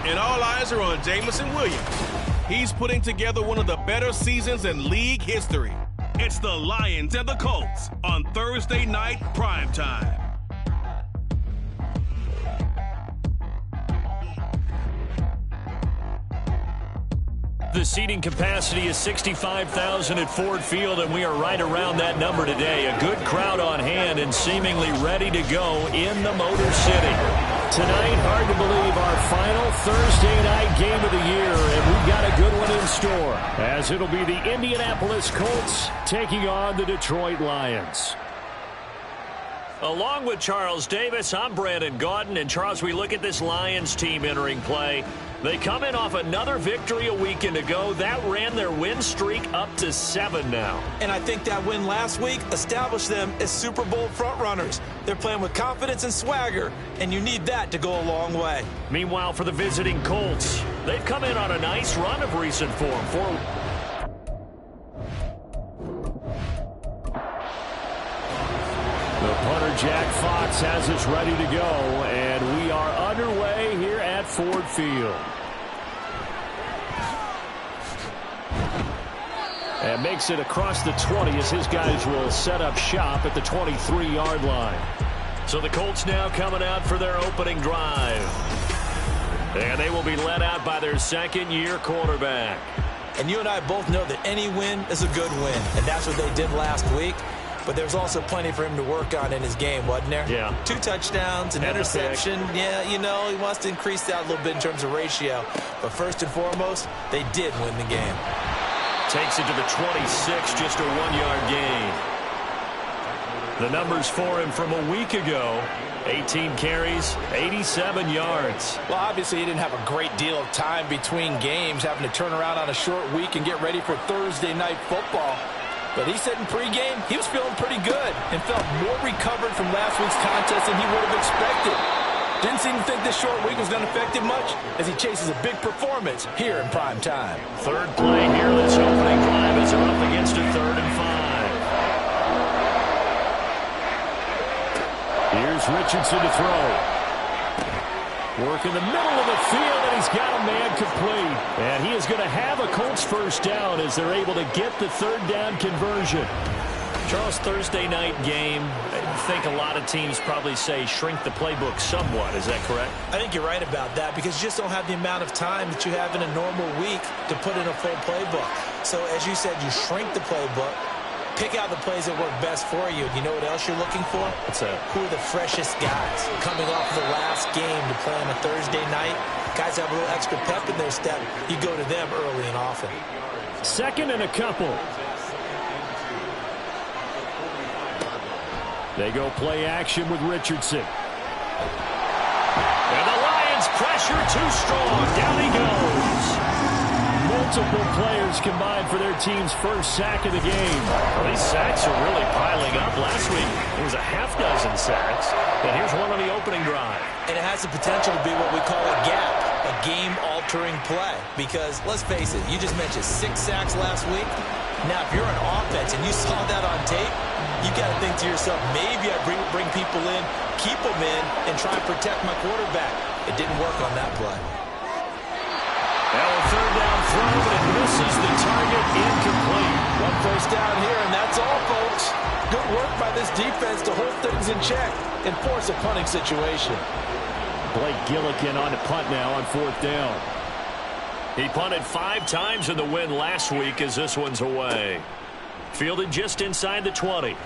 And all eyes are on Jameson Williams. He's putting together one of the better seasons in league history. It's the Lions and the Colts on Thursday Night Primetime. The seating capacity is 65,000 at Ford Field, and we are right around that number today. A good crowd on hand and seemingly ready to go in the Motor City. Tonight, hard to believe, our final Thursday night game of the year, and we've got a good one in store, as it'll be the Indianapolis Colts taking on the Detroit Lions. Along with Charles Davis, I'm Brandon Gaudin, and Charles, we look at this Lions team entering play. They come in off another victory a weekend ago. That ran their win streak up to 7 now. And I think that win last week established them as Super Bowl frontrunners. They're playing with confidence and swagger, and you need that to go a long way. Meanwhile, for the visiting Colts, they've come in on a nice run of recent form. The punter, Jack Fox, has us ready to go, and we are underway here at Ford Field. And makes it across the 20 as his guys will set up shop at the 23-yard line. So the Colts now coming out for their opening drive. And they will be led out by their second-year quarterback. And you and I both know that any win is a good win, and that's what they did last week. But there's also plenty for him to work on in his game, wasn't there? Yeah. 2 touchdowns, an interception. Yeah, you know, he wants to increase that a little bit in terms of ratio. But first and foremost, they did win the game. Takes it to the 26, just a 1-yard gain. The numbers for him from a week ago, 18 carries, 87 yards. Well, obviously he didn't have a great deal of time between games, having to turn around on a short week and get ready for Thursday night football. But he said in pregame he was feeling pretty good and felt more recovered from last week's contest than he would have expected. Didn't seem to think this short week was going to affect him much as he chases a big performance here in prime time. Third play here, this opening drive as they're up against a 3rd and 5. Here's Richardson to throw. Work in the middle of the field, and he's got a man complete. And he is going to have a Colts first down as they're able to get the 3rd down conversion. Charles, Thursday night game, I think a lot of teams probably say shrink the playbook somewhat. Is that correct? I think you're right about that because you just don't have the amount of time that you have in a normal week to put in a full playbook. So as you said, you shrink the playbook, pick out the plays that work best for you. You know what else you're looking for? What's that? Who are the freshest guys coming off the last game to play on a Thursday night? Guys have a little extra pep in their step. You go to them early and often. 2nd and a couple. They go play action with Richardson. And the Lions pressure too strong. Down he goes. Multiple players combined for their team's first sack of the game. Well, these sacks are really piling up. Last week, it was a half dozen sacks. And here's one on the opening drive. And it has the potential to be what we call a gap, a game-altering play. Because, let's face it, you just mentioned 6 sacks last week. Now, if you're an offense and you saw that on tape, you got to think to yourself, maybe I bring people in, keep them in, and try and protect my quarterback. It didn't work on that play. Now a 3rd down throw, but it misses the target, incomplete. One first down here, and that's all, folks. Good work by this defense to hold things in check and force a punting situation. Blake Gillikin on to punt now on 4th down. He punted 5 times in the win last week as this one's away. Fielded just inside the 20.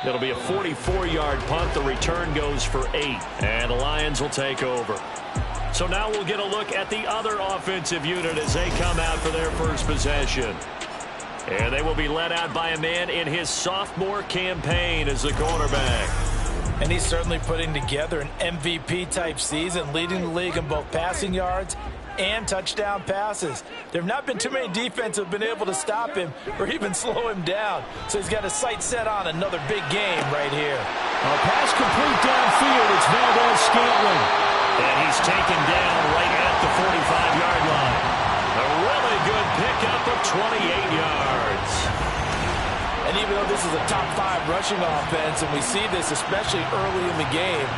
It'll be a 44-yard punt. The return goes for 8, and the Lions will take over. So now we'll get a look at the other offensive unit as they come out for their first possession. And they will be led out by a man in his sophomore campaign as the quarterback. And he's certainly putting together an MVP-type season, leading the league in both passing yards and touchdown passes. There have not been too many defenses have been able to stop him or even slow him down. So he's got his sights set on another big game right here. A pass complete downfield. It's Valdes-Scantling. And he's taken down right at the 45-yard line. A really good pickup of 28 yards. And even though this is a top 5 rushing offense, and we see this especially early in the game,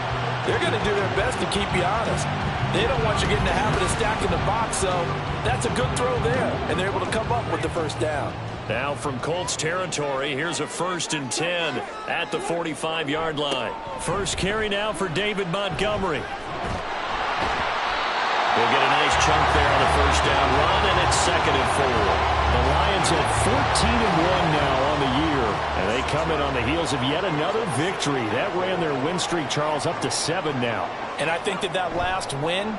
they're going to do their best to keep you honest. They don't want you getting the habit of stacking the box, so that's a good throw there, and they're able to come up with the first down. Now from Colts territory, here's a 1st and 10 at the 45-yard line. First carry now for David Montgomery. We'll get a nice chunk there on the first down run, and it's 2nd and 4. The Lions at 14-1 now on the year, and they come in on the heels of yet another victory. That ran their win streak, Charles, up to 7 now. And I think that last win,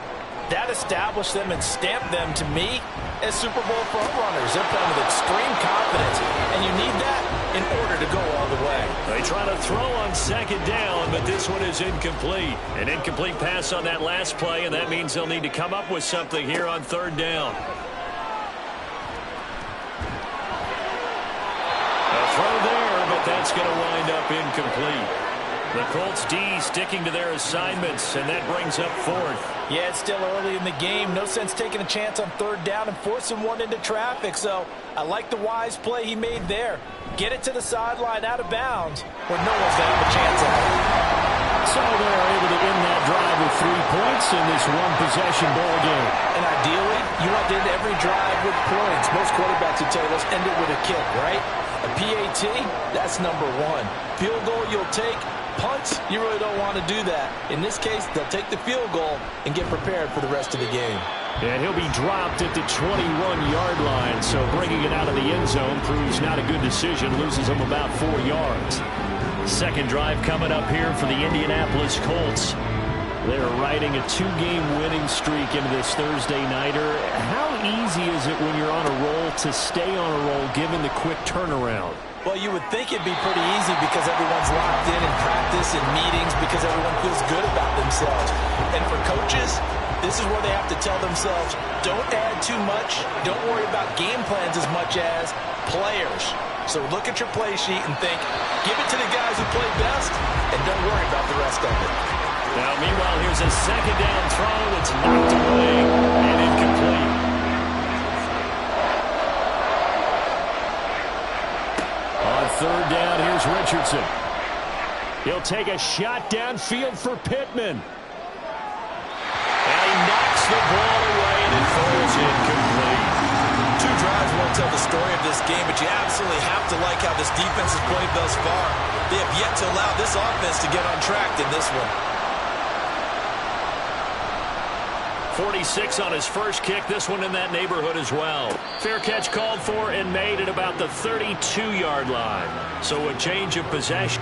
that established them and stamped them, to me, as Super Bowl frontrunners. They're playing with extreme confidence, and you need that in order to go all the way. They try to throw on 2nd down, but this one is incomplete. An incomplete pass on that last play, and that means they'll need to come up with something here on 3rd down. A throw there, but that's going to wind up incomplete. The Colts D sticking to their assignments, and that brings up 4th. Yeah, it's still early in the game. No sense taking a chance on 3rd down and forcing one into traffic. So I like the wise play he made there. Get it to the sideline out of bounds where no one's going to have a chance at it. So they're able to end that drive with 3 points in this one-possession ball game. And ideally, you want to end every drive with points. Most quarterbacks would tell you, let's end it with a kick, right? A PAT, that's number 1. Field goal you'll take. Punts, you really don't want to do that. In this case, they'll take the field goal and get prepared for the rest of the game. And he'll be dropped at the 21-yard line, so bringing it out of the end zone proves not a good decision, loses him about 4 yards. Second drive coming up here for the Indianapolis Colts. They're riding a 2-game winning streak into this Thursday nighter. How easy is it when you're on a roll to stay on a roll given the quick turnaround? Well, you would think it'd be pretty easy because everyone's locked in practice and meetings because everyone feels good about themselves. And for coaches, this is where they have to tell themselves, don't add too much. Don't worry about game plans as much as players. So look at your play sheet and think, give it to the guys who play best and don't worry about the rest of it. Now, meanwhile, here's a 2nd down throw. It's knocked away and incomplete. On 3rd down, here's Richardson. He'll take a shot downfield for Pittman. And he knocks the ball away, and it falls incomplete. 2 drives won't tell the story of this game, but you absolutely have to like how this defense has played thus far. They have yet to allow this offense to get on track in this one. 46 on his first kick. This one in that neighborhood as well. Fair catch called for and made at about the 32-yard line. So a change of possession.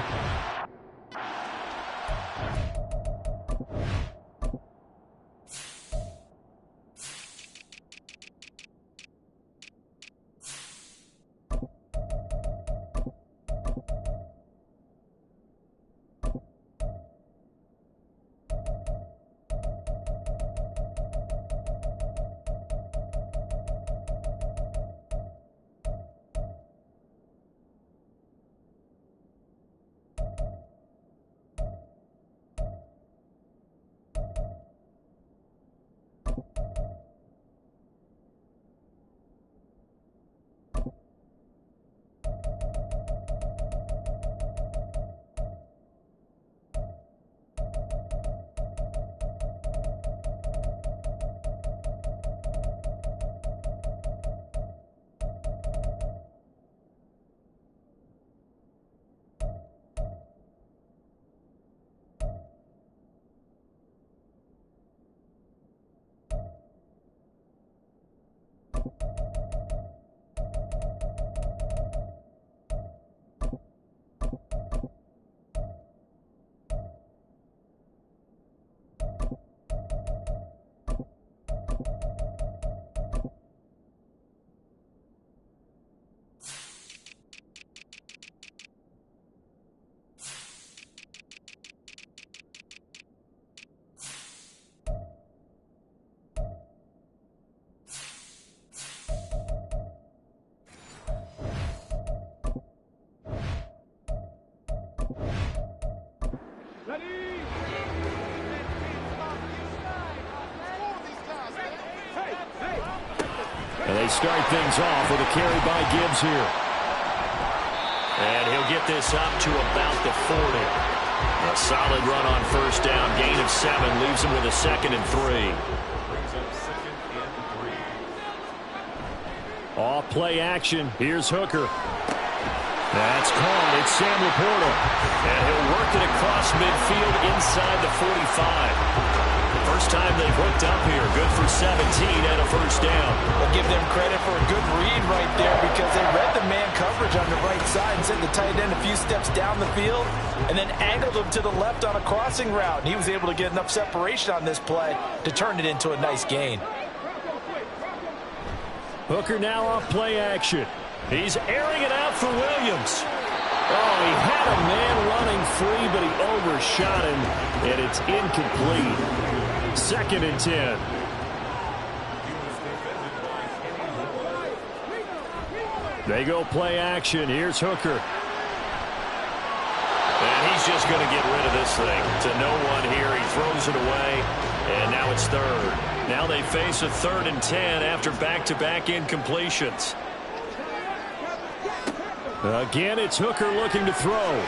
And they start things off with a carry by Gibbs here. And he'll get this up to about the 40. A Solid run on first down. Gain of 7 leaves him with a 2nd and 3. Off play action. Here's Hooker. That's called. It's Sam Laporta. And he'll work it across midfield inside the 45. First time they've hooked up here. Good for 17 and a first down. We'll give them credit for a good read right there because they read the man coverage on the right side and sent the tight end a few steps down the field and then angled him to the left on a crossing route. And he was able to get enough separation on this play to turn it into a nice gain. Hooker now off play action. He's airing it out for Williams. Oh, he had a man running free, but he overshot him, and it's incomplete. 2nd and 10. They go play action. Here's Hooker. And he's just going to get rid of this thing. To no one here. He throws it away, and now it's 3rd. Now they face a 3rd and 10 after back-to-back incompletions. Again, it's Hooker looking to throw.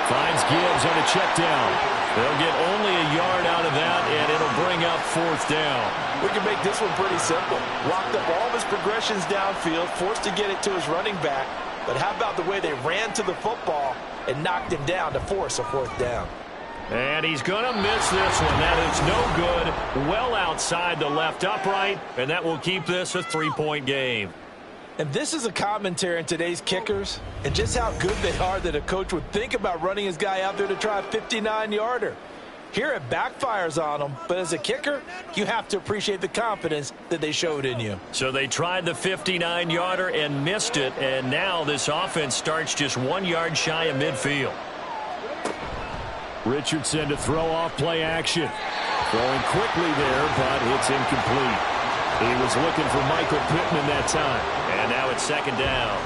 Finds Gibbs on a check down. They'll get only a yard out of that, and it'll bring up 4th down. We can make this one pretty simple. Locked up all of his progressions downfield, forced to get it to his running back. But how about the way they ran to the football and knocked him down to force a 4th down? And he's going to miss this one. That is no good. Well outside the left upright, and that will keep this a 3-point game. And this is a commentary on today's kickers and just how good they are that a coach would think about running his guy out there to try a 59-yarder. Here it backfires on him, but as a kicker, you have to appreciate the confidence that they showed in you. So they tried the 59-yarder and missed it, and now this offense starts just 1 yard shy of midfield. Richardson to throw off play action. Throwing quickly there, but it's incomplete. He was looking for Michael Pittman that time. And now it's 2nd down.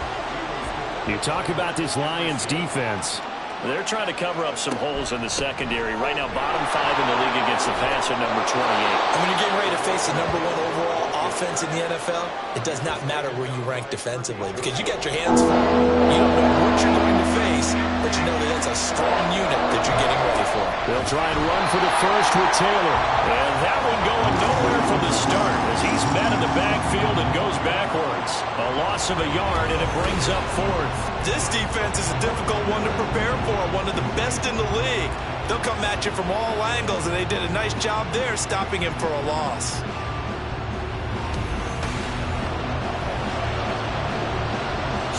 You talk about this Lions defense. They're trying to cover up some holes in the secondary. Right now, bottom 5 in the league against the passer, number 28. And when you're getting ready to face the number 1 overall offense in the NFL, it does not matter where you rank defensively because you got your hands full. You don't know what you're going to face, but you know that it's a strong unit that you're getting ready for. They'll try and run for the first with Taylor. And that one going nowhere from the start as he's met in the backfield and goes backwards. A loss of a yard, and it brings up 4th. This defense is a difficult one to prepare for, one of the best in the league. They'll come at you from all angles, and they did a nice job there stopping him for a loss.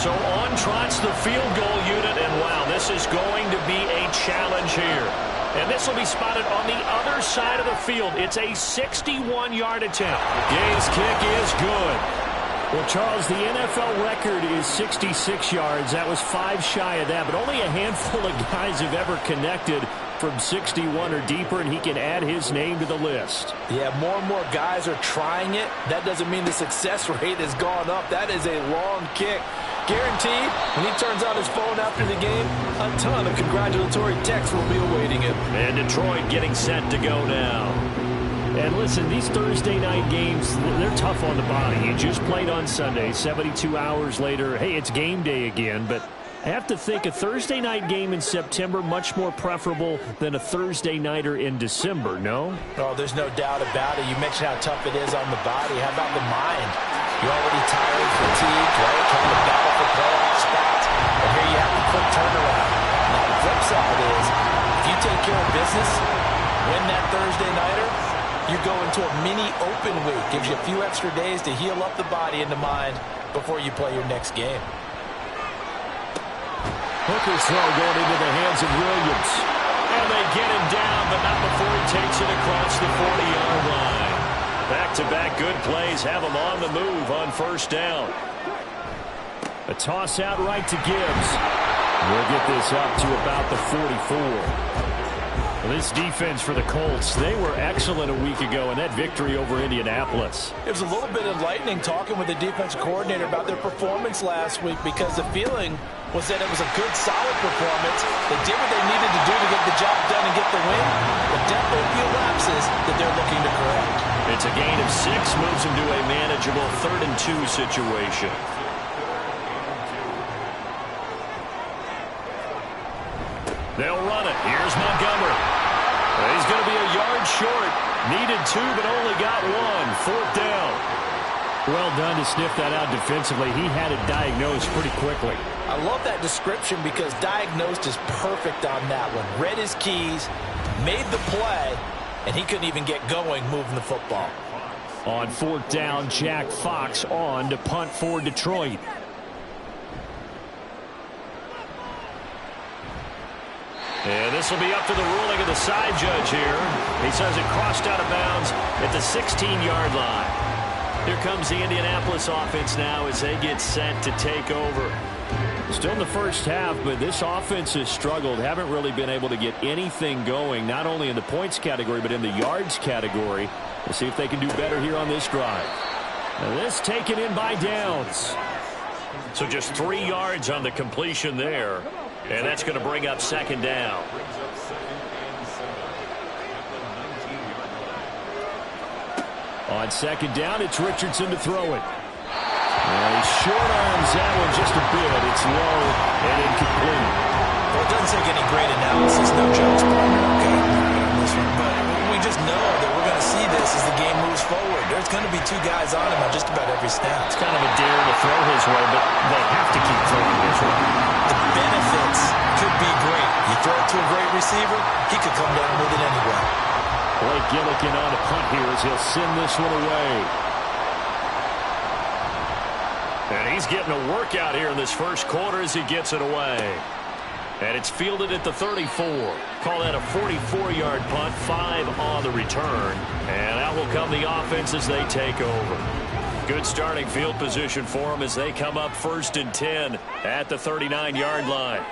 So on trots the field goal unit, and wow, this is going to be a challenge here. And this will be spotted on the other side of the field. It's a 61-yard attempt. Gay's kick is good. Well, Charles, the NFL record is 66 yards. That was 5 shy of that, but only a handful of guys have ever connected from 61 or deeper, and he can add his name to the list. Yeah, more and more guys are trying it. That doesn't mean the success rate has gone up. That is a long kick. Guaranteed, when he turns on his phone after the game, a ton of congratulatory texts will be awaiting him. And Detroit getting set to go now. And listen, these Thursday night games, they're tough on the body. You just played on Sunday, 72 hours later. Hey, it's game day again, but I have to think a Thursday night game in September much more preferable than a Thursday nighter in December, no? Oh, there's no doubt about it. You mentioned how tough it is on the body. How about the mind? You're already tired, fatigued, right? Trying to battle for playoff spots. And here you have a quick turnaround. Now, the flip side is, if you take care of business, win that Thursday nighter, you go into a mini open week. Gives you a few extra days to heal up the body and the mind before you play your next game. Hooker's throw going into the hands of Williams. And they get him down, but not before he takes it across the 40-yard line. Back-to-back good plays have him on the move on first down. A toss out right to Gibbs. We'll get this up to about the 44. Well, this defense for the Colts, they were excellent a week ago in that victory over Indianapolis. It was a little bit enlightening talking with the defense coordinator about their performance last week because the feeling was that it was a good, solid performance. They did what they needed to do to get the job done and get the win, but definitely a few lapses that they're looking to correct. It's a gain of 6, moves them to a manageable 3rd and 2 situation. They'll run it. Here's Montgomery. He's going to be a yard short. Needed 2, but only got 1. 4th down. Well done to sniff that out defensively. He had it diagnosed pretty quickly. I love that description because diagnosed is perfect on that one. Read his keys, made the play, and he couldn't even get going moving the football. On 4th down, Jack Fox on to punt for Detroit. And this will be up to the ruling of the side judge here. He says it crossed out of bounds at the 16-yard line. Here comes the Indianapolis offense now as they get set to take over. Still in the first half, but this offense has struggled. Haven't really been able to get anything going, not only in the points category, but in the yards category. We'll see if they can do better here on this drive. Now this taken in by Downs. So just 3 yards on the completion there. And that's going to bring up 2nd down. On 2nd down, it's Richardson to throw it. And he short arms that one just a bit. It's low and incomplete. Well, it doesn't take any great analysis, no jokes, partner, okay, on this one. But we just know that we're going to see this as the game moves forward. There's going to be 2 guys on him on just about every snap. It's kind of a dare to throw his way, but they have to keep throwing his way. The benefits could be great. You throw it to a great receiver, he could come down with it anyway. Blake Gillikin on a punt here as he'll send this one away. And he's getting a workout here in this first quarter as he gets it away. And it's fielded at the 34. Call that a 44-yard punt, 5 on the return. And out will come the offense as they take over. Good starting field position for them as they come up 1st and 10 at the 39-yard line.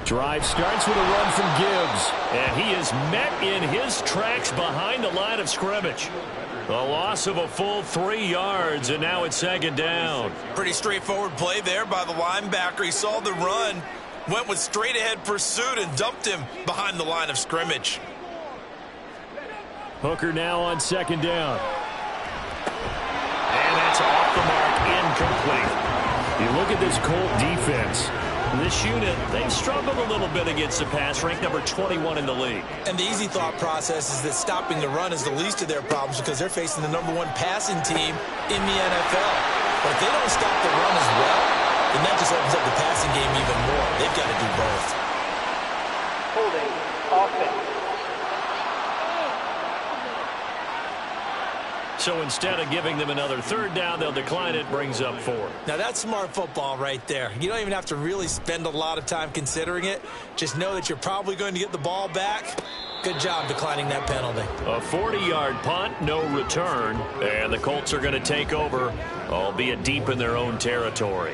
Drive starts with a run from Gibbs. And he is met in his tracks behind the line of scrimmage. The loss of a full 3 yards, and now it's 2nd down. Pretty straightforward play there by the linebacker. He saw the run, went with straight-ahead pursuit, and dumped him behind the line of scrimmage. Hooker now on 2nd down. And that's off the mark, incomplete. You look at this Colt defense. This unit, they've struggled a little bit against the pass, ranked number 21 in the league. And the easy thought process is that stopping the run is the least of their problems because they're facing the #1 passing team in the NFL. But if they don't stop the run as well, then that just opens up the passing game even more. They've got to do both. Holding offense. So instead of giving them another 3rd down, they'll decline it, brings up 4. Now that's smart football right there. You don't even have to really spend a lot of time considering it. Just know that you're probably going to get the ball back. Good job declining that penalty. A 40-yard punt, no return, and the Colts are going to take over, albeit deep in their own territory.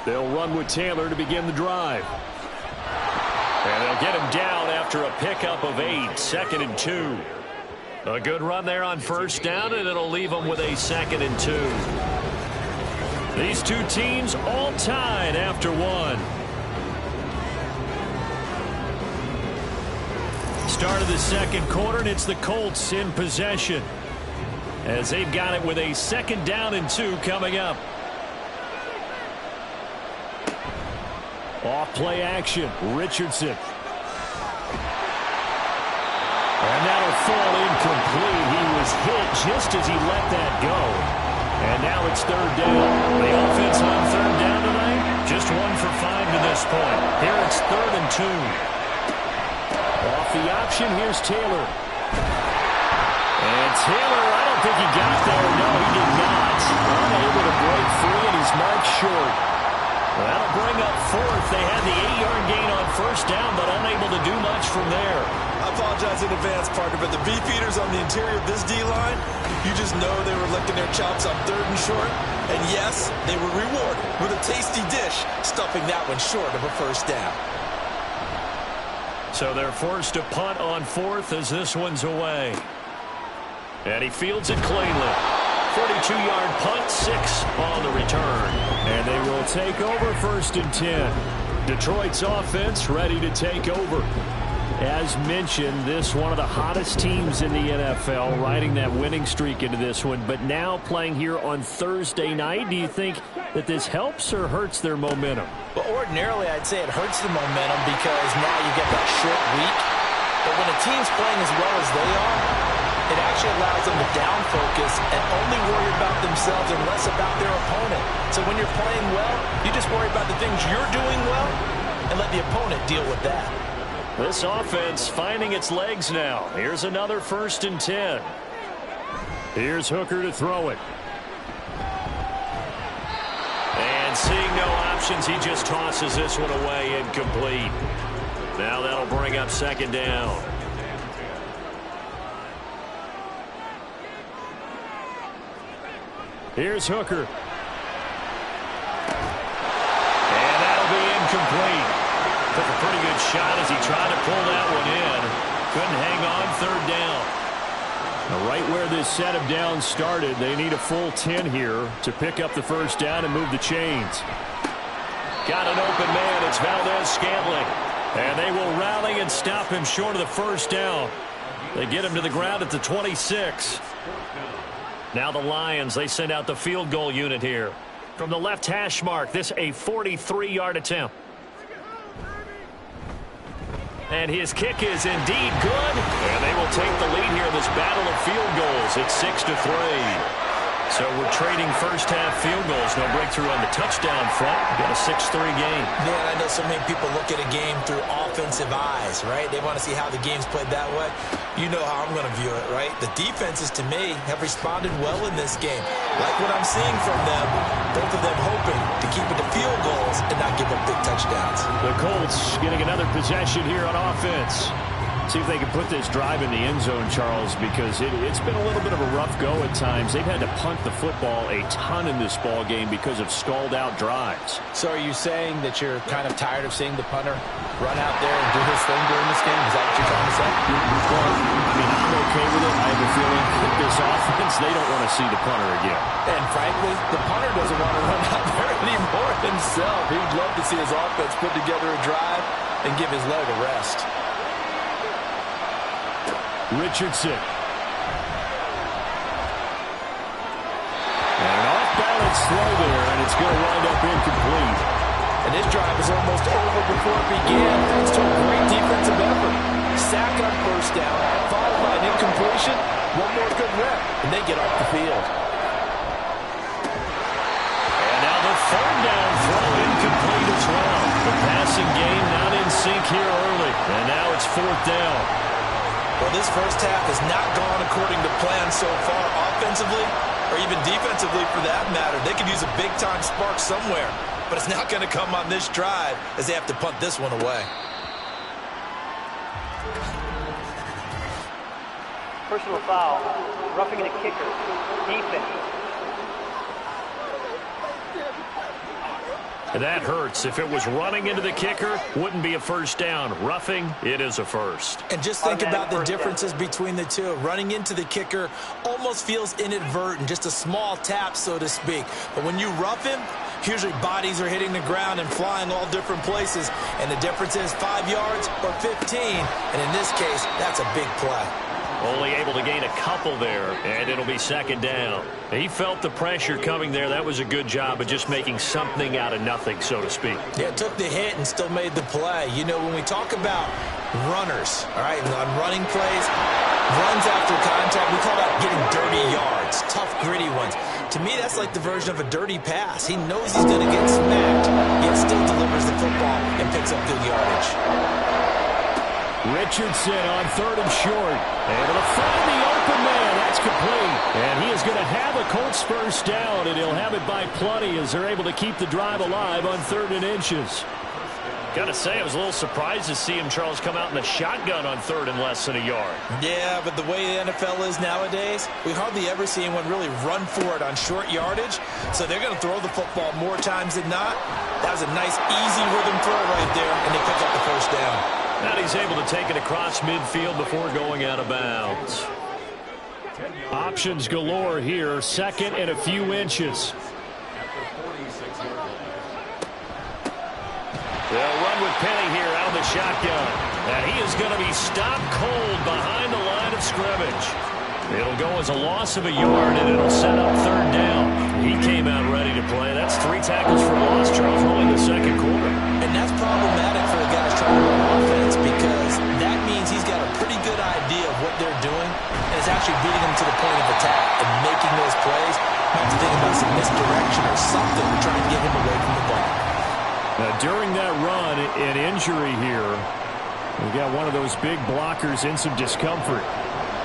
They'll run with Taylor to begin the drive. And they'll get him down after a pickup of 8, 2nd and 2. A good run there on 1st down, and it'll leave them with a 2nd and 2. These 2 teams all tied after 1. Start of the 2nd quarter, and it's the Colts in possession as they've got it with a 2nd down and 2 coming up. Off play action, Richardson. And that'll fall incomplete. He was hit just as he let that go. And now it's 3rd down. The offense on 3rd down tonight, just 1 for 5 to this point. Here it's 3rd and 2. Off the option, here's Taylor. And Taylor, I don't think he got there. No, he did not. Unable to break free, and he's marked short. Well, that'll bring up 4th. They had the 8-yard gain on 1st down, but unable to do much from there. I apologize in advance, partner, but the beefeaters on the interior of this D-line, you just know they were licking their chops on 3rd and short. And yes, they were rewarded with a tasty dish, stuffing that one short of a 1st down. So they're forced to punt on 4th as this one's away. And he fields it cleanly. 42-yard punt, 6 on the return. And they will take over 1st and 10. Detroit's offense ready to take over. As mentioned, this one of the hottest teams in the NFL, riding that winning streak into this one, but now playing here on Thursday night. Do you think that this helps or hurts their momentum? Well, ordinarily, I'd say it hurts the momentum because now you get that short week. But when a team's playing as well as they are, it actually allows them to down focus and only worry about themselves and less about their opponent. So when you're playing well, you just worry about the things you're doing well and let the opponent deal with that. This offense finding its legs now. Here's another 1st and 10. Here's Hooker to throw it. And seeing no options, he just tosses this one away, incomplete. Now that'll bring up 2nd down. Here's Hooker. And that'll be incomplete. Took a pretty good shot as he tried to pull that one in. Couldn't hang on, 3rd down. Now right where this set of downs started, they need a full 10 here to pick up the 1st down and move the chains. Got an open man. It's Valdez-Scantling. And they will rally and stop him short of the 1st down. They get him to the ground at the 26. Now the Lions, they send out the field goal unit here. From the left hash mark, this a 43-yard attempt. And his kick is indeed good. And they will take the lead here in this battle of field goals. It's 6-3. So we're trading first-half field goals. No breakthrough on the touchdown front. We've got a 6-3 game. Man, I know so many people look at a game through offensive eyes, right? They want to see how the game's played that way. You know how I'm going to view it, right? The defenses, to me, have responded well in this game. Like what I'm seeing from them, both of them hoping to keep it to field goals and not give up big touchdowns. The Colts getting another possession here on offense. See if they can put this drive in the end zone, Charles, because it's been a little bit of a rough go at times. They've had to punt the football a ton in this ball game because of stalled-out drives. So are you saying that you're kind of tired of seeing the punter run out there and do his thing during this game? Is that what you're trying to say? Well, I mean, I'm okay with it. I have a feeling that this offense, they don't want to see the punter again. And frankly, the punter doesn't want to run out there anymore himself. He'd love to see his offense put together a drive and give his leg a rest. Richardson. And an off-balance throw there, and it's going to wind up incomplete. And this drive is almost over before it began, thanks to a great defensive effort. Sack on 1st down, followed by an incompletion. One more good rep, and they get off the field. And now the 3rd down throw incomplete as well. The passing game not in sync here early, and now it's 4th down. Well, this first half has not gone according to plan so far, offensively or even defensively for that matter. They could use a big-time spark somewhere, but it's not going to come on this drive as they have to punt this one away. Personal foul, roughing the kicker, defense. And that hurts. If it was running into the kicker, wouldn't be a 1st down. Roughing, it is a 1st. And just think about the differences between the two. Running into the kicker almost feels inadvertent, just a small tap, so to speak. But when you rough him, usually bodies are hitting the ground and flying all different places. And the difference is 5 yards or 15. And in this case, that's a big play. Only able to gain a couple there, and it'll be 2nd down. He felt the pressure coming there. That was a good job of just making something out of nothing, so to speak. Yeah, took the hit and still made the play. You know, when we talk about runners, all right, on running plays, runs after contact, we call that getting dirty yards, tough, gritty ones. To me, that's like the version of a dirty pass. He knows he's going to get smacked, yet still delivers the football and picks up good yardage. Richardson on 3rd and short. Able to find the open man. That's complete. And he is going to have a Colts 1st down, and he'll have it by plenty as they're able to keep the drive alive on 3rd and inches. Got to say, I was a little surprised to see him, Charles, come out in the shotgun on 3rd and less than a yard. Yeah, but the way the NFL is nowadays, we hardly ever see anyone really run for it on short yardage. So they're going to throw the football more times than not. That was a nice, easy rhythm throw right there, and they pick up the 1st down. And he's able to take it across midfield before going out of bounds. Options galore here. 2nd and a few inches. They'll run with Penny here out of the shotgun. And he is going to be stopped cold behind the line of scrimmage. It'll go as a loss of a yard, and it'll set up third down. He came out ready to play. That's 3 tackles for loss, Charles, only the second quarter. And that's problematic for the guys trying to run offense because that means he's got a pretty good idea of what they're doing, and it's actually beating them to the point of attack and making those plays. Might have to think about some misdirection or something to try and get him away from the ball. Now, during that run, an injury here. We've got one of those big blockers in some discomfort.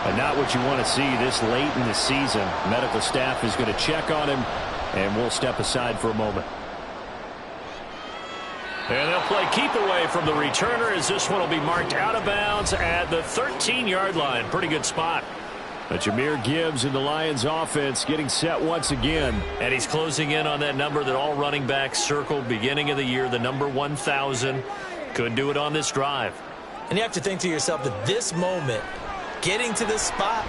But not what you want to see this late in the season. Medical staff is going to check on him, and we'll step aside for a moment. And they'll play keep away from the returner as this one will be marked out of bounds at the 13-yard line. Pretty good spot. But Jahmyr Gibbs in the Lions offense getting set once again. And he's closing in on that number that all running backs circled beginning of the year, the number 1,000. Could do it on this drive. And you have to think to yourself that this moment, getting to this spot,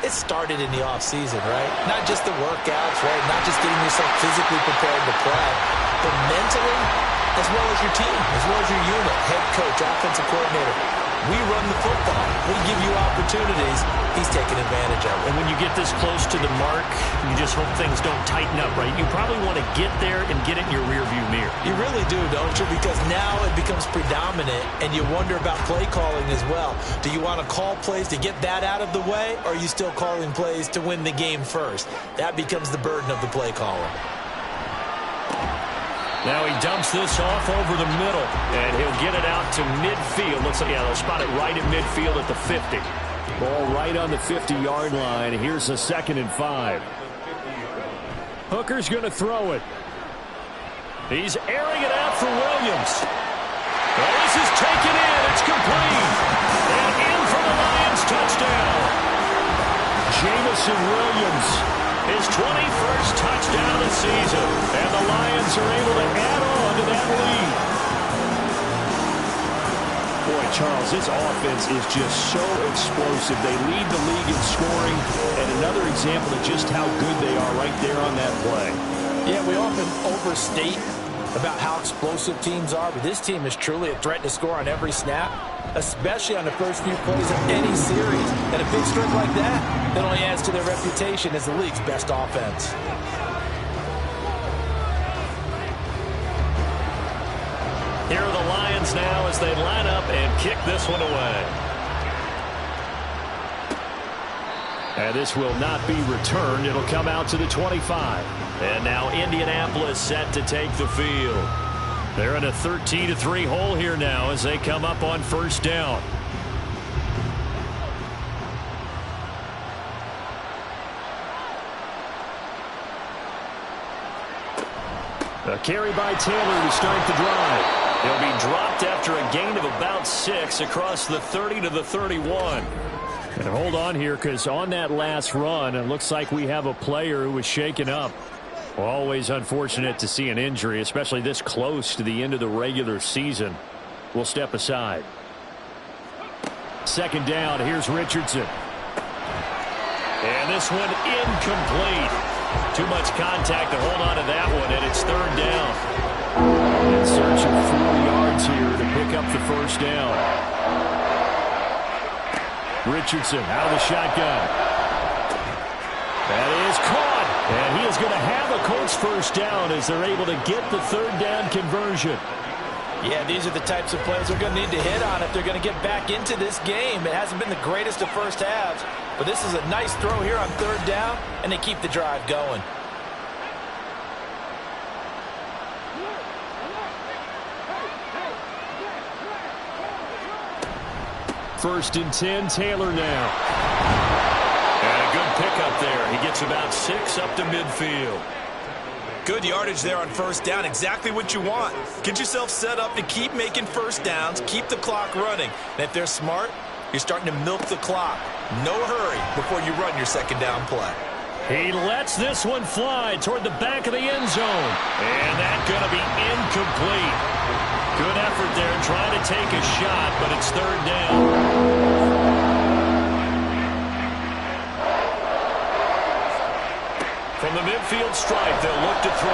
it started in the offseason, right? Not just the workouts, right? Not just getting yourself physically prepared to play, but mentally, as well as your team, as well as your unit, head coach, offensive coordinator. We run the football. We give you opportunities. He's taking advantage of it. And when you get this close to the mark, you just hope things don't tighten up, right? You probably want to get there and get it in your rearview mirror. You really do, don't you? Because now it becomes predominant, and you wonder about play calling as well. Do you want to call plays to get that out of the way, or are you still calling plays to win the game first? That becomes the burden of the play caller. Now he dumps this off over the middle, and he'll get it out to midfield. Looks like, yeah, they'll spot it right at midfield at the 50. Ball right on the 50-yard line. Here's a 2nd and 5. Hooker's going to throw it. He's airing it out for Williams. Well, this is taken in. It's complete. And in for the Lions touchdown. Jameson Williams. His 21st touchdown of the season. And the Lions are able to add on to that lead. Boy, Charles, this offense is just so explosive. They lead the league in scoring. And another example of just how good they are right there on that play. Yeah, we often overstate about how explosive teams are, but this team is truly a threat to score on every snap, especially on the first few plays of any series. And a big streak like that only adds to their reputation as the league's best offense. Here are the Lions now as they line up and kick this one away. And this will not be returned. It'll come out to the 25. And now Indianapolis set to take the field. They're in a 13-3 hole here now as they come up on first down. A carry by Taylor to start the drive. He'll be dropped after a gain of about 6 across the 30 to the 31. And hold on here, because on that last run, it looks like we have a player who was shaken up. Always unfortunate to see an injury, especially this close to the end of the regular season. We'll step aside. 2nd down, here's Richardson. And this one incomplete. Too much contact to hold on to that one, and it's 3rd down. In search of 4 yards here to pick up the first down. Richardson out of the shotgun. That is caught. And he is going to have a Colts first down as they're able to get the 3rd down conversion. Yeah, these are the types of plays they're going to need to hit on if they're going to get back into this game. It hasn't been the greatest of first halves, but this is a nice throw here on 3rd down, and they keep the drive going. First and 10, Taylor now. And a good pickup there. He gets about 6 up to midfield. Good yardage there on first down. Exactly what you want. Get yourself set up to keep making first downs, keep the clock running. And if they're smart, you're starting to milk the clock. No hurry before you run your 2nd down play. He lets this one fly toward the back of the end zone. And that's going to be incomplete. Good effort there trying to take a shot, but it's 3rd down. From the midfield stripe, they'll look to throw.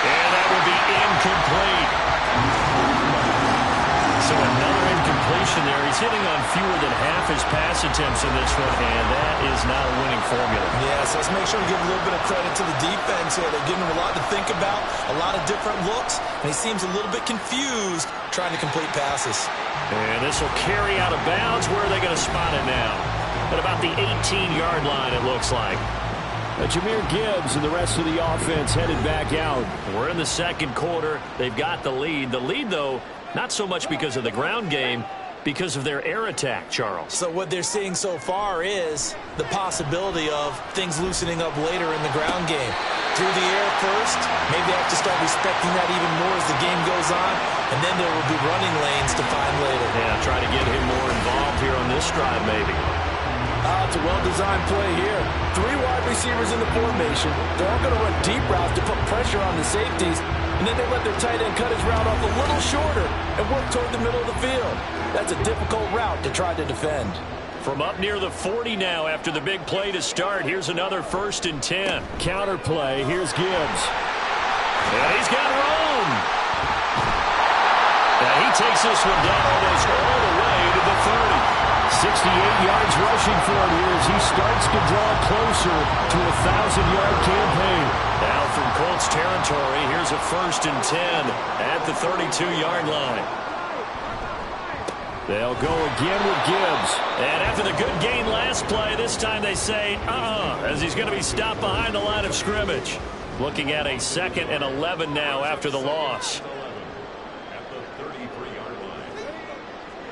And that will be incomplete. So another incompletion there. He's hitting on fewer than half his pass attempts in this one, and that is not a winning formula. Yeah, so let's make sure to give a little bit of credit to the defense here. They're giving him a lot to think about, a lot of different looks, and he seems a little bit confused trying to complete passes. And this will carry out of bounds. Where are they going to spot it now? At about the 18-yard line, it looks like. Jahmyr Gibbs and the rest of the offense headed back out. We're in the second quarter. They've got the lead. The lead, though, not so much because of the ground game, because of their air attack, Charles. So what they're seeing so far is the possibility of things loosening up later in the ground game. Through the air first, maybe they have to start respecting that even more as the game goes on, and then there will be running lanes to find later. Yeah, try to get him more involved here on this drive, maybe. It's a well-designed play here. 3 wide receivers in the formation. They're all going to run deep routes to put pressure on the safeties, and then they let their tight end cut his route off a little shorter and work toward the middle of the field. That's a difficult route to try to defend. From up near the 40 now after the big play to start, here's another 1st and 10. Counter play. Here's Gibbs. And he's got room. And he takes this one down almost all the way to the 30. 68 yards rushing for him here as he starts to draw closer to a 1,000-yard campaign. Now from Colts territory, here's a 1st and 10 at the 32-yard line. They'll go again with Gibbs. And after the good gain last play, this time they say, as he's going to be stopped behind the line of scrimmage. Looking at a 2nd and 11 now after the loss.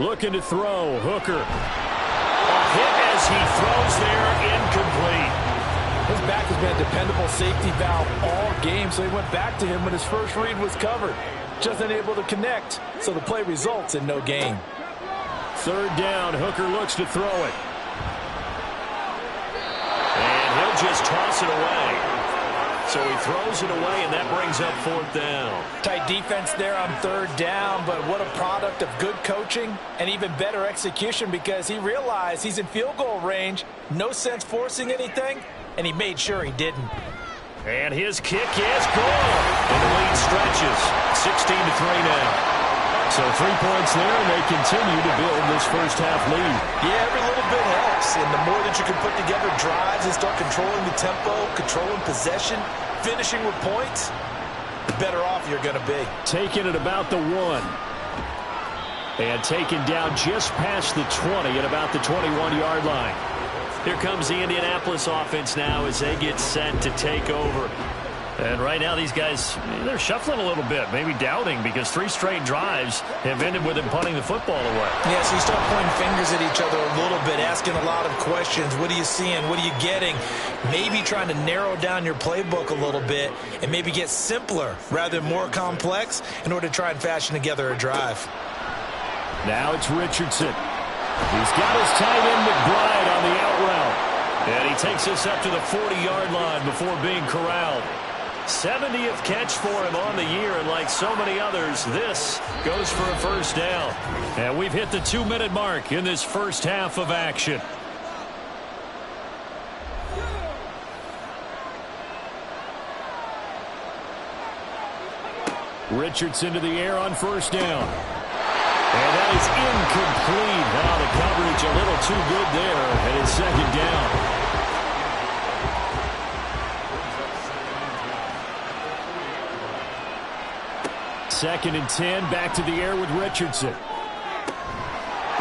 Looking to throw. Hooker. A hit as he throws there, incomplete. His back has been a dependable safety valve all game, so he went back to him when his first read was covered. Just unable to connect, so the play results in no gain. 3rd down. Hooker looks to throw it. And he'll just toss it away. So he throws it away, and that brings up 4th down. Tight defense there on 3rd down, but what a product of good coaching and even better execution because he realized he's in field goal range. No sense forcing anything, and he made sure he didn't. And his kick is good. And the lead stretches. 16-3 now. So 3 points there, and they continue to build this first half lead. Yeah, every little bit helps, and the more that you can put together drives and start controlling the tempo, controlling possession, finishing with points, the better off you're going to be. Taken at about the 1. And taken down just past the 20 at about the 21-yard line. Here comes the Indianapolis offense now as they get set to take over. And right now these guys, they're shuffling a little bit, maybe doubting because 3 straight drives have ended with them punting the football away. Yeah, so you start pointing fingers at each other a little bit, asking a lot of questions. What are you seeing? What are you getting? Maybe trying to narrow down your playbook a little bit and maybe get simpler rather than more complex in order to try and fashion together a drive. Now it's Richardson. He's got his tight end McBride on the out route. And he takes this up to the 40-yard line before being corralled. 70th catch for him on the year, and like so many others, this goes for a 1st down. And we've hit the 2-minute mark in this first half of action. Richardson to the air on 1st down. And that is incomplete. Now the coverage a little too good there, and it's 2nd down. 2nd and 10, back to the air with Richardson.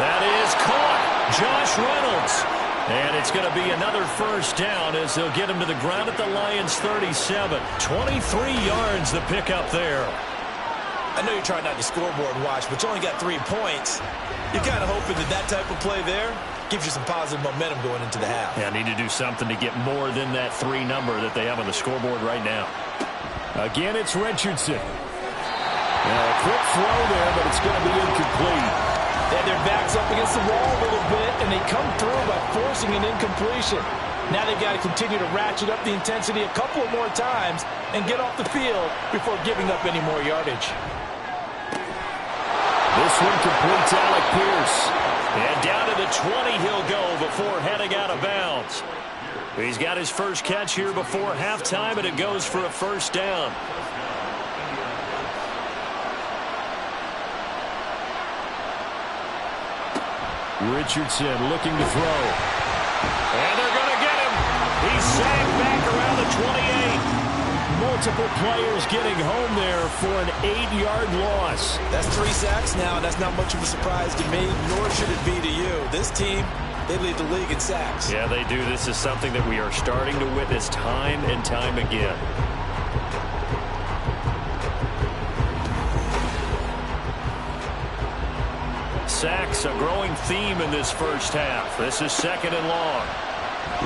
That is caught. Josh Reynolds. And it's going to be another 1st down as they'll get him to the ground at the Lions' 37. 23 yards the pickup there. I know you're trying not to scoreboard watch, but you only got 3 points. You're kind of hoping that type of play there gives you some positive momentum going into the half. Yeah, need to do something to get more than that 3 number that they have on the scoreboard right now. Again, it's Richardson. Now, a quick throw there, but it's going to be incomplete. They had their backs up against the wall a little bit, and they come through by forcing an incompletion. Now they've got to continue to ratchet up the intensity a couple of more times and get off the field before giving up any more yardage. This one completes Alec Pierce. And down to the 20 he'll go before heading out of bounds. He's got his first catch here before halftime, and it goes for a 1st down. Richardson looking to throw. And they're going to get him. He's sagged back around the 28. Multiple players getting home there for an 8-yard loss. That's 3 sacks now, and that's not much of a surprise to me, nor should it be to you. This team, they lead the league in sacks. Yeah, they do. This is something that we are starting to witness time and time again. Sacks, a growing theme in this first half. This is 2nd and long.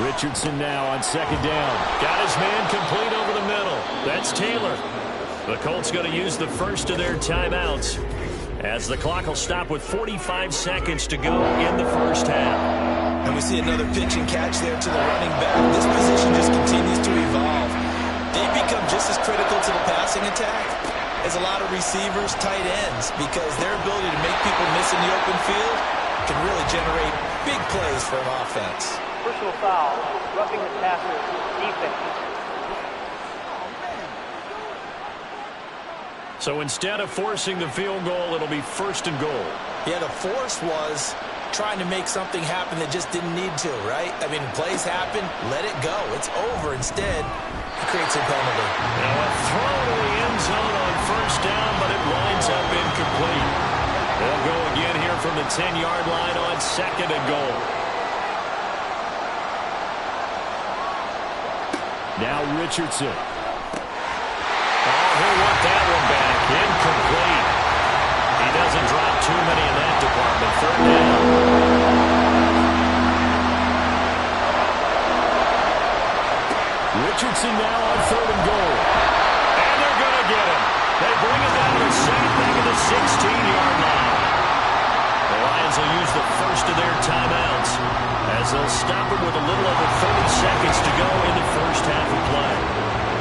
Richardson now on 2nd down. Got his man complete over the middle. That's Taylor. The Colts going to use the first of their timeouts as the clock will stop with 45 seconds to go in the first half. And we see another pitch and catch there to the running back. This position just continues to evolve. They become just as critical to the passing attack as a lot of receivers, tight ends, because their ability to make people miss in the open field can really generate big plays for an offense. Personal foul, roughing the passer, defense. So instead of forcing the field goal, it'll be 1st and goal. Yeah, the force was trying to make something happen that just didn't need to, right? I mean, plays happen, let it go. It's over. Instead, it creates a penalty. Now a throw to the end zone on 1st down, but it winds up incomplete. They'll go again here from the 10-yard line on 2nd and goal. Now Richardson. Oh, he'll want that one back. Incomplete. He doesn't drop too many in that department. 3rd down. Richardson now on 3rd and goal. And they're going to get him. They bring him down to a sack back at the 16-yard line. The Lions will use the first of their timeouts as they'll stop it with a little over 30 seconds to go in the first half of play.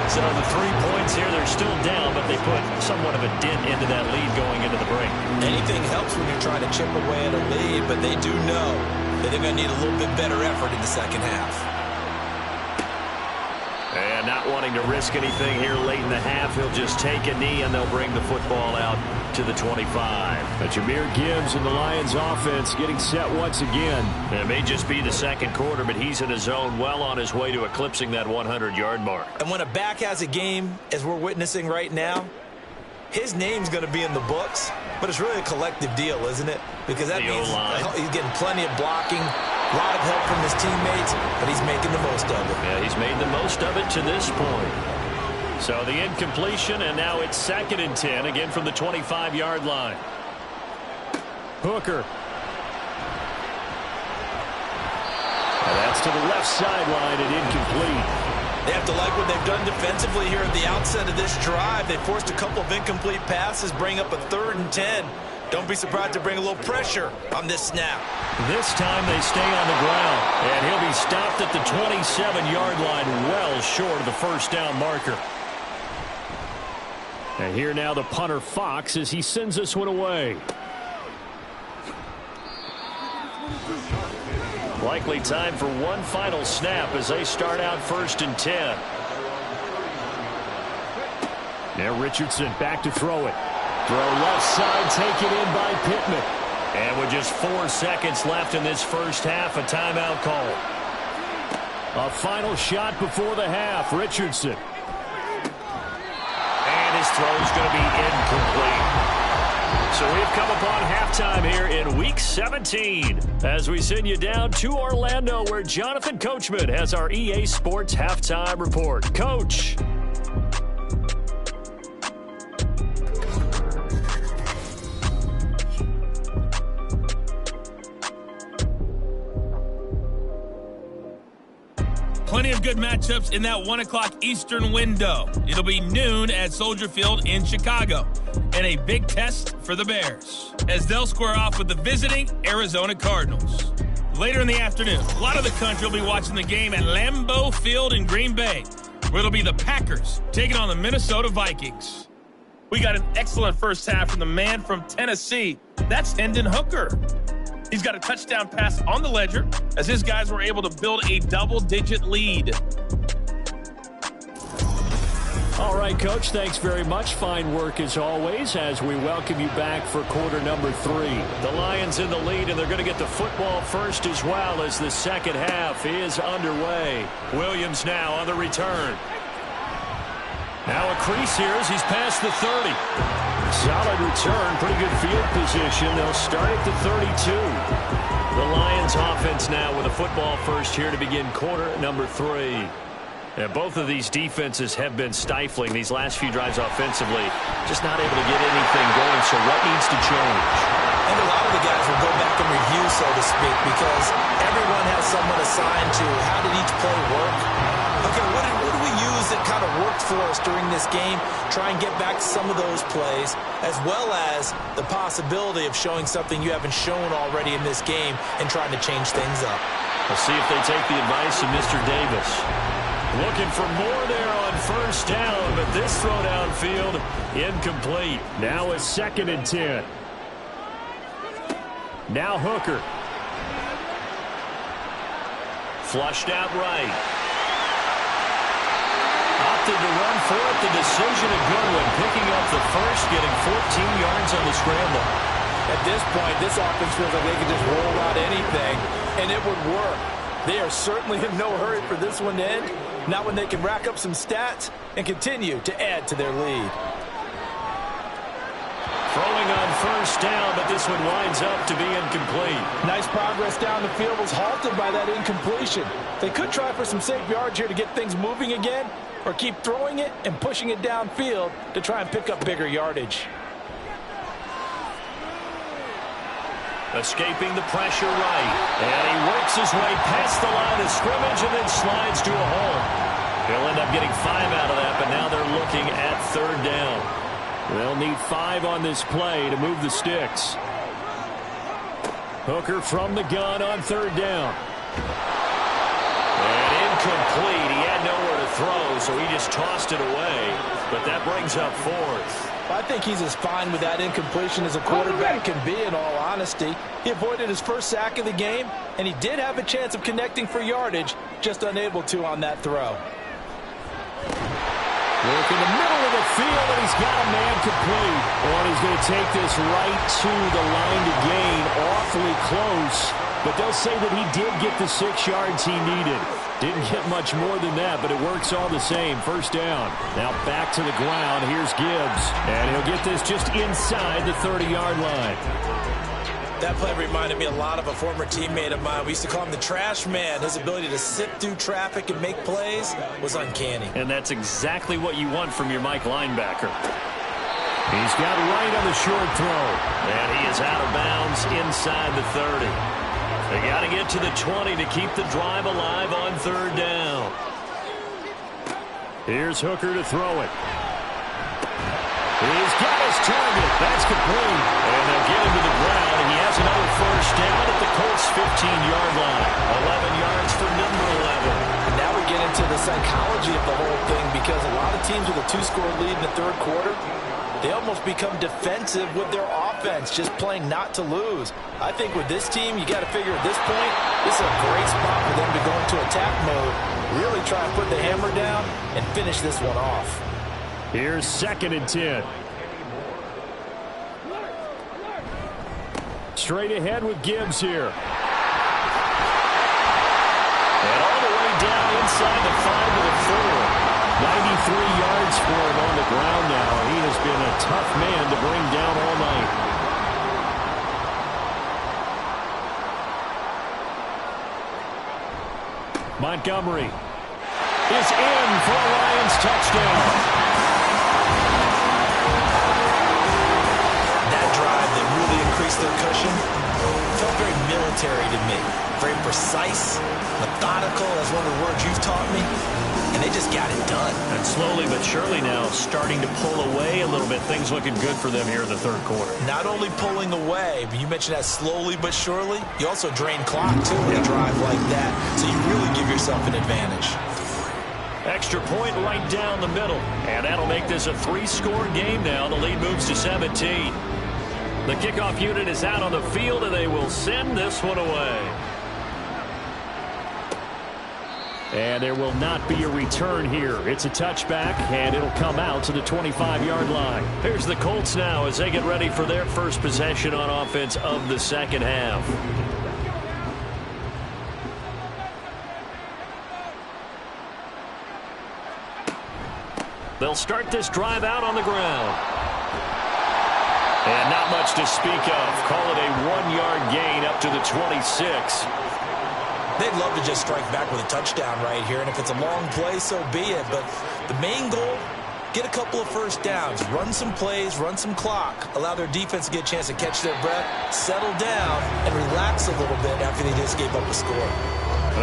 So the 3 points here, they're still down, but they put somewhat of a dent into that lead going into the break. Anything helps when you're trying to chip away at a lead, but they do know that they're going to need a little bit better effort in the second half. And not wanting to risk anything here late in the half, he'll just take a knee and they'll bring the football out to the 25. Jahmyr Gibbs and the Lions offense getting set once again. It may just be the 2nd quarter, but he's in his zone, well on his way to eclipsing that 100-yard mark. And when a back has a game, as we're witnessing right now, his name's going to be in the books, but it's really a collective deal, isn't it? Because that means he's getting plenty of blocking, a lot of help from his teammates, but he's making the most of it. Yeah, he's made the most of it to this point. So the incompletion, and now it's 2nd and 10, again from the 25-yard line. Hooker. And that's to the left sideline and incomplete. They have to like what they've done defensively here at the outset of this drive. They forced a couple of incomplete passes, bring up a 3rd and 10. Don't be surprised to bring a little pressure on this snap. This time they stay on the ground, and he'll be stopped at the 27-yard line, well short of the 1st down marker. And here now the punter Fox as he sends this one away. Likely time for one final snap as they start out 1st and 10. Now Richardson back to throw it. Throw left side taken in by Pittman. And with just 4 seconds left in this first half, a timeout call. A final shot before the half. Richardson. And his throw is going to be incomplete. So we've come upon halftime here in Week 17 as we send you down to Orlando where Jonathan Coachman has our EA Sports Halftime Report. Coach. Plenty of good matchups in that 1 o'clock Eastern window. It'll be noon at Soldier Field in Chicago. And a big test for the Bears as they'll square off with the visiting Arizona Cardinals. Later in the afternoon, a lot of the country will be watching the game at Lambeau Field in Green Bay, where it'll be the Packers taking on the Minnesota Vikings. We got an excellent first half from the man from Tennessee. That's Hendon Hooker. He's got a touchdown pass on the ledger as his guys were able to build a double-digit lead. All right, Coach, thanks very much. Fine work as always as we welcome you back for quarter number 3. The Lions in the lead, and they're going to get the football first as well as the second half is underway. Williams now on the return. Now a crease here as he's past the 30. Solid return, pretty good field position. They'll start at the 32. The Lions offense now with a football first here to begin quarter number 3. And both of these defenses have been stifling these last few drives offensively. Just not able to get anything going, so what needs to change? And a lot of the guys will go back and review, so to speak, because everyone has someone assigned to how did each play work. Okay, what did we use that kind of worked for us during this game? Try and get back to some of those plays, as well as the possibility of showing something you haven't shown already in this game and trying to change things up. We'll see if they take the advice of Mr. Davis. Looking for more there on first down, but this throw downfield incomplete. Now a 2nd and 10. Now Hooker. Flushed out right. Opted to run for it. The decision a good one. Picking up the first, getting 14 yards on the scramble. At this point, this offense feels like they can just roll out anything, and it would work. They are certainly in no hurry for this one to end. Not when they can rack up some stats and continue to add to their lead. Throwing on first down, but this one winds up to be incomplete. Nice progress down the field was halted by that incompletion. They could try for some safe yards here to get things moving again, or keep throwing it and pushing it downfield to try and pick up bigger yardage. Escaping the pressure right. And he works his way past the line of scrimmage and then slides to a hole. He'll end up getting 5 out of that, but now they're looking at 3rd down. They'll need 5 on this play to move the sticks. Hooker from the gun on 3rd down. And incomplete. He had nowhere to throw, so he just tossed it away. But that brings up 4th. I think he's as fine with that incompletion as a quarterback can be, in all honesty. He avoided his first sack of the game, and he did have a chance of connecting for yardage, just unable to on that throw. Work in the middle of the field, and he's got a man complete. And he's going to take this right to the line to gain, awfully close. But they'll say that he did get the 6 yards he needed. Didn't get much more than that, but it works all the same. 1st down. Now back to the ground. Here's Gibbs. And he'll get this just inside the 30-yard line. That play reminded me a lot of a former teammate of mine. We used to call him the trash man. His ability to sift through traffic and make plays was uncanny. And that's exactly what you want from your Mike linebacker. He's got right on the short throw. And he is out of bounds inside the 30. They got to get to the 20 to keep the drive alive on 3rd down. Here's Hooker to throw it. He's got his target. That's complete. And they'll get him to the ground, and he has another 1st down at the Colts' 15-yard line. 11 yards for number 11. And now we get into the psychology of the whole thing, because a lot of teams with a 2-score lead in the 3rd quarter, they almost become defensive with their offense, just playing not to lose. I think with this team, you got to figure at this point, this is a great spot for them to go into attack mode, really try and put the hammer down and finish this one off. Here's 2nd and 10. Straight ahead with Gibbs here. And all the way down inside the 5 to the 4. 93 yards for him on the ground now. He has been a tough man to bring down all night. Montgomery is in for a Lions touchdown. That drive that really increased their cushion felt very military to me. Very precise, methodical, that's one of the words you've taught me. And they just got it done. And slowly but surely now starting to pull away a little bit. Things looking good for them here in the 3rd quarter. Not only pulling away, but you mentioned that slowly but surely. You also drain clock, too, with a drive like that. So you really give yourself an advantage. Extra point right down the middle. And that'll make this a 3-score game now. The lead moves to 17. The kickoff unit is out on the field, and they will send this one away. And there will not be a return here. It's a touchback, and it'll come out to the 25-yard line. Here's the Colts now as they get ready for their first possession on offense of the second half. They'll start this drive out on the ground. And not much to speak of. Call it a 1-yard gain up to the 26. They'd love to just strike back with a touchdown right here, and if it's a long play, so be it. But the main goal, get a couple of first downs, run some plays, run some clock, allow their defense to get a chance to catch their breath, settle down, and relax a little bit after they just gave up a score.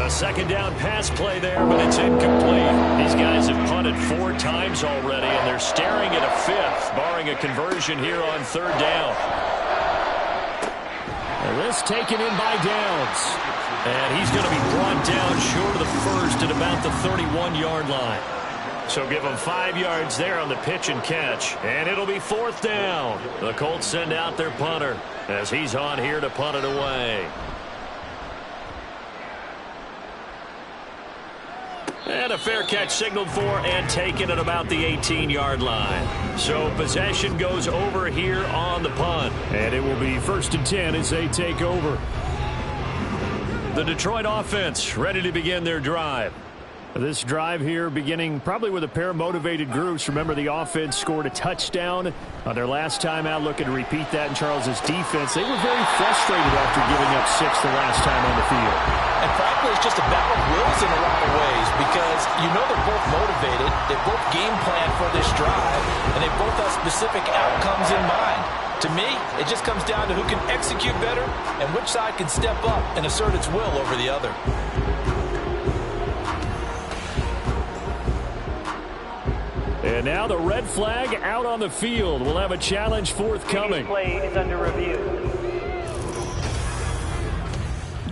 A second down pass play there, but it's incomplete. These guys have punted 4 times already, and they're staring at a 5th, barring a conversion here on 3rd down. And this taken in by Downs. And he's going to be brought down short of the first at about the 31-yard line. So give them 5 yards there on the pitch and catch. And it'll be 4th down. The Colts send out their punter as he's on here to punt it away. And a fair catch signaled for and taken at about the 18-yard line. So possession goes over here on the punt. And it will be 1st and 10 as they take over. The Detroit offense ready to begin their drive. This drive here beginning probably with a pair of motivated groups. Remember, the offense scored a touchdown on their last time out. Looking to repeat that in Charles's defense. They were very frustrated after giving up 6 the last time on the field. And frankly, it's just a battle of wills in a lot of ways because you know they're both motivated. They both game plan for this drive, and they both have specific outcomes in mind. To me, it just comes down to who can execute better and which side can step up and assert its will over the other. And now the red flag out on the field. We'll have a challenge forthcoming. Play is under review.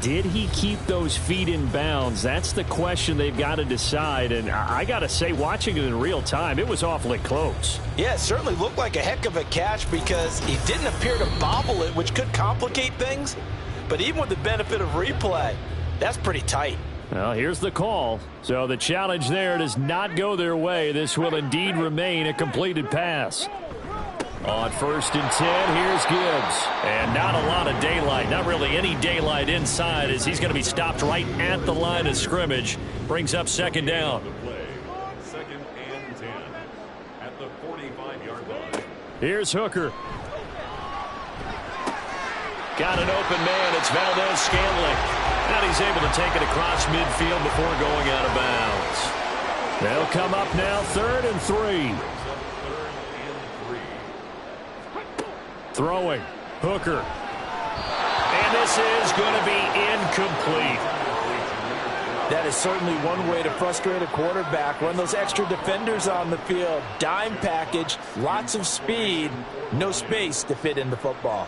Did he keep those feet in bounds? That's the question they've got to decide. And I got to say, watching it in real time, it was awfully close. Yeah, it certainly looked like a heck of a catch because he didn't appear to bobble it, which could complicate things. But even with the benefit of replay, that's pretty tight. Well, here's the call. So the challenge there does not go their way. This will indeed remain a completed pass. On 1st and 10, here's Gibbs. And not a lot of daylight, not really any daylight inside as he's going to be stopped right at the line of scrimmage. Brings up 2nd down. 2nd and 10 at the 45-yard line. Here's Hooker. Got an open man. It's Valdez-Scantling. And he's able to take it across midfield before going out of bounds. They'll come up now 3rd and 3. Throwing. Hooker. And this is going to be incomplete. That is certainly one way to frustrate a quarterback. Run those extra defenders on the field. Dime package, lots of speed, no space to fit in the football.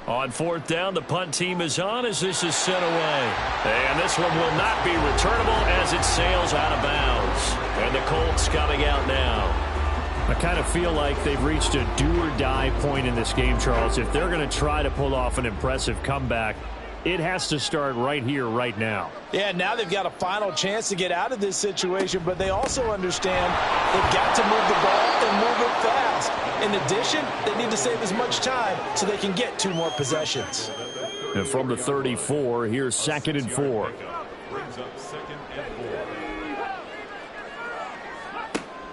On 4th down, the punt team is on as this is sent away. And this one will not be returnable as it sails out of bounds. And the Colts coming out now. I kind of feel like they've reached a do-or-die point in this game, Charles. If they're going to try to pull off an impressive comeback, it has to start right here, right now. Yeah, now they've got a final chance to get out of this situation, but they also understand they've got to move the ball and move it fast. In addition, they need to save as much time so they can get 2 more possessions. And from the 34, here's 2nd and 4. Brings up 2nd and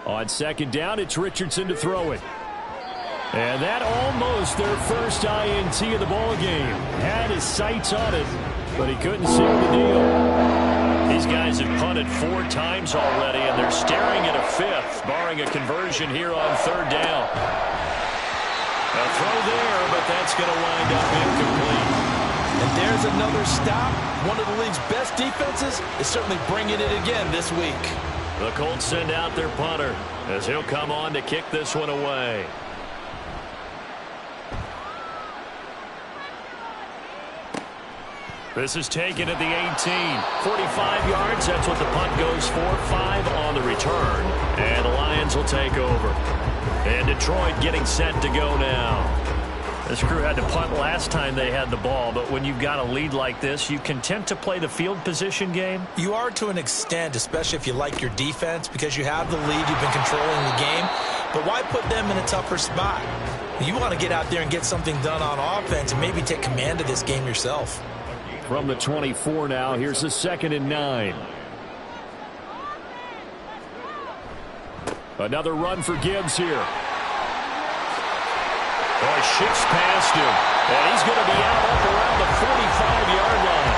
4. On 2nd down, it's Richardson to throw it. And that almost their first INT of the ball game. Had his sights on it, but he couldn't seal the deal. These guys have punted 4 times already, and they're staring at a 5th, barring a conversion here on 3rd down. A throw there, but that's going to wind up incomplete. And there's another stop. One of the league's best defenses is certainly bringing it again this week. The Colts send out their punter as he'll come on to kick this one away. This is taken at the 18. 45 yards, that's what the punt goes for. 5 on the return. And the Lions will take over. And Detroit getting set to go now. This crew had to punt last time they had the ball, but when you've got a lead like this, you content to play the field position game? You are to an extent, especially if you like your defense, because you have the lead, you've been controlling the game. But why put them in a tougher spot? You want to get out there and get something done on offense and maybe take command of this game yourself. From the 24 now, here's a 2nd and 9. Another run for Gibbs here. Oh, he shifts past him, and he's going to be out up around the 45-yard line.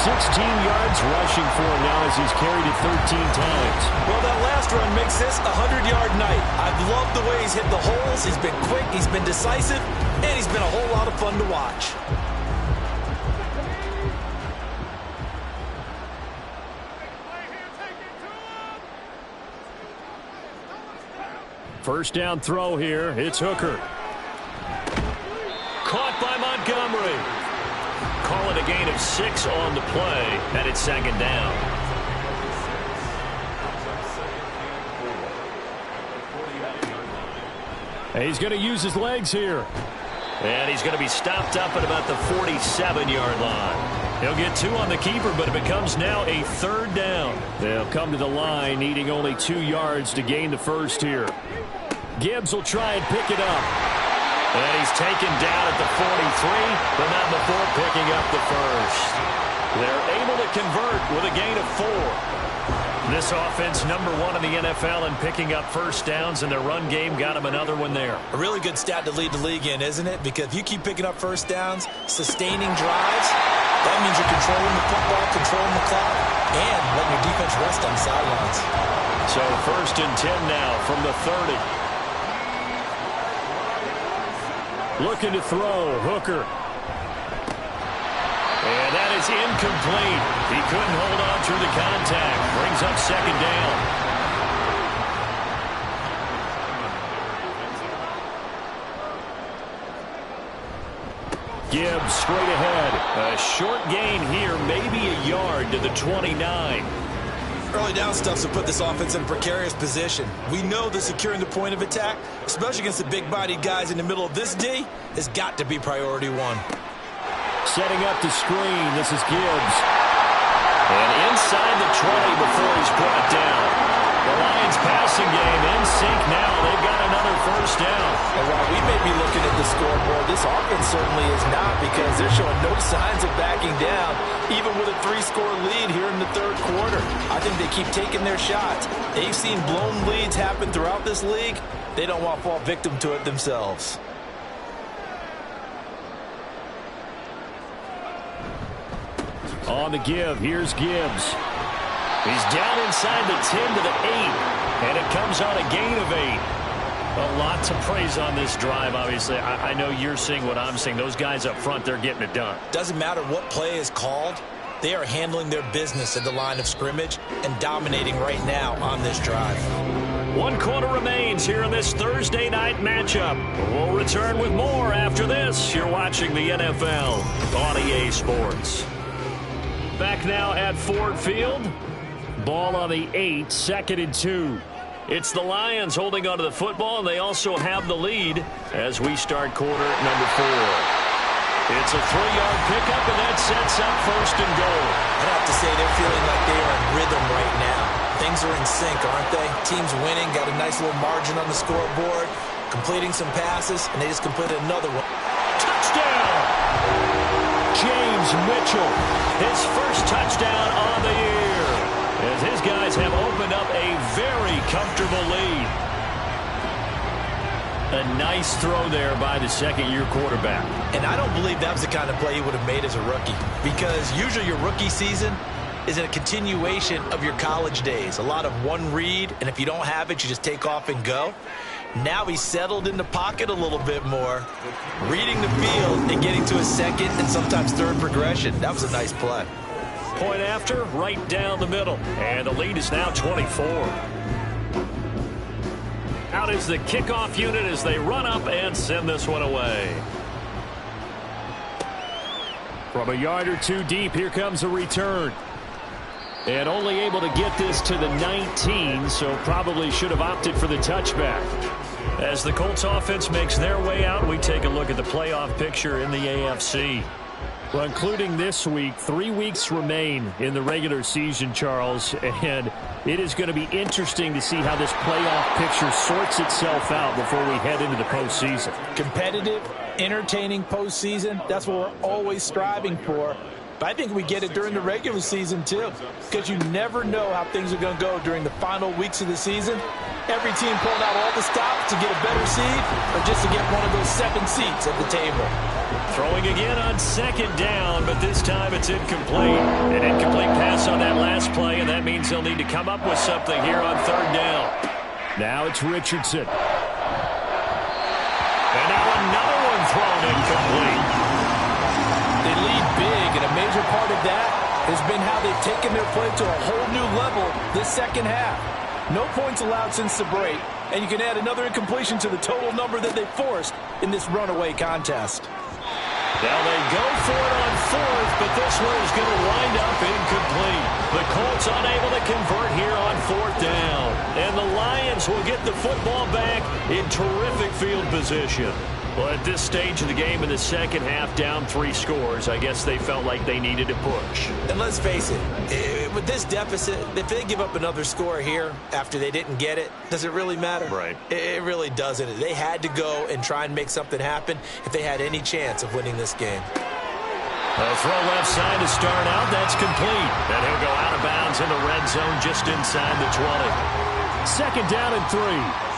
116 yards rushing for him now as he's carried it 13 times. Well, that last run makes this a 100-yard night. I've loved the way he's hit the holes. He's been quick, he's been decisive, and he's been a whole lot of fun to watch. First down throw here. It's Hooker. Caught by Montgomery. Call it a gain of 6 on the play, and it's 2nd down. He's going to use his legs here. And he's going to be stopped up at about the 47-yard line. He'll get 2 on the keeper, but it becomes now a 3rd down. They'll come to the line needing only 2 yards to gain the first here. Gibbs will try and pick it up. And he's taken down at the 43, but not before picking up the first. They're able to convert with a gain of 4. This offense number 1 in the NFL in picking up first downs, and their run game got him another one there. A really good stat to lead the league in, isn't it? Because if you keep picking up first downs, sustaining drives, that means you're controlling the football, controlling the clock, and letting your defense rest on the sidelines. So 1st and 10 now from the 30. Looking to throw, Hooker. And that is incomplete. He couldn't hold on through the contact. Brings up 2nd down. Gibbs straight ahead. A short gain here, maybe a yard to the 29. Early down stuffs will put this offense in a precarious position. We know that securing the point of attack, especially against the big-bodied guys in the middle of this D, has got to be priority 1. Setting up the screen. This is Gibbs. And inside the 20 before he's brought down. The Lions passing game in sync now. They've got another first down. And while we may be looking at the scoreboard, this offense certainly is not, because they're showing no signs of backing down, even with a 3-score lead here in the 3rd quarter. I think they keep taking their shots. They've seen blown leads happen throughout this league. They don't want to fall victim to it themselves. On the give, here's Gibbs. He's down inside the 10 to the 8, and it comes on a gain of 8. A lot to praise on this drive, obviously. I know you're seeing what I'm seeing. Those guys up front, they're getting it done. Doesn't matter what play is called. They are handling their business at the line of scrimmage and dominating right now on this drive. 1 quarter remains here in this Thursday night matchup. We'll return with more after this. You're watching the NFL on EA Sports. Back now at Ford Field. Ball on the 8, 2nd and 2. It's the Lions holding onto the football, and they also have the lead as we start quarter number 4. It's a 3-yard pickup, and that sets up 1st and goal. I'd have to say they're feeling like they are in rhythm right now. Things are in sync, aren't they? Team's winning, got a nice little margin on the scoreboard, completing some passes, and they just completed another one. Touchdown! James Mitchell, his first touchdown on the year, as his guys have opened up a very comfortable lead. A nice throw there by the 2nd-year quarterback. And I don't believe that was the kind of play he would have made as a rookie, because usually your rookie season is a continuation of your college days. A lot of one read, and if you don't have it, you just take off and go. Now he's settled in the pocket a little bit more, reading the field and getting to his 2nd and sometimes 3rd progression. That was a nice play. Point after, right down the middle. And the lead is now 24. Out is the kickoff unit as they run up and send this one away. From a yard or 2 deep, here comes a return. And only able to get this to the 19, so probably should have opted for the touchback. As the Colts offense makes their way out, we take a look at the playoff picture in the AFC. Well, including this week, 3 weeks remain in the regular season, Charles, and it is going to be interesting to see how this playoff picture sorts itself out before we head into the postseason. Competitive, entertaining postseason, that's what we're always striving for. But I think we get it during the regular season, too, because you never know how things are going to go during the final weeks of the season. Every team pulling out all the stops to get a better seed or just to get one of those 7 seats at the table. Throwing again on second down, but this time it's incomplete. An incomplete pass on that last play, and that means they'll need to come up with something here on third down. Now it's Richardson. And now another one thrown incomplete. They lead big, and a major part of that has been how they've taken their play to a whole new level this second half. No points allowed since the break, and you can add another incompletion to the total number that they forced in this runaway contest. Now they go for it on fourth, but this one is going to wind up incomplete. The Colts unable to convert here on fourth down. And the Lions will get the football back in terrific field position. Well, at this stage of the game in the second half, down 3 scores, I guess they felt like they needed to push. And let's face it, with this deficit, if they give up another score here after they didn't get it, does it really matter? Right. It really doesn't. They had to go and try and make something happen if they had any chance of winning this game. A throw left side to start out. That's complete. And he'll go out of bounds in the red zone just inside the 20. Second down and 3.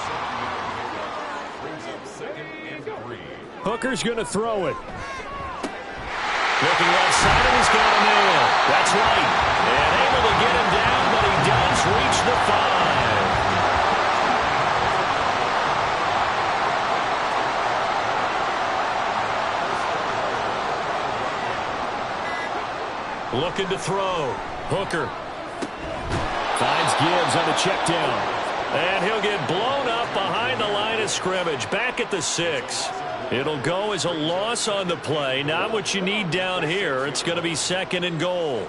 Hooker's going to throw it. Looking left side, and he's got a nail. That's right. And able to get him down, but he does reach the 5. Looking to throw. Hooker Finds Gibbs on the check down. And he'll get blown up behind the line of scrimmage. Back at the 6. It'll go as a loss on the play. Not what you need down here. It's going to be second and goal.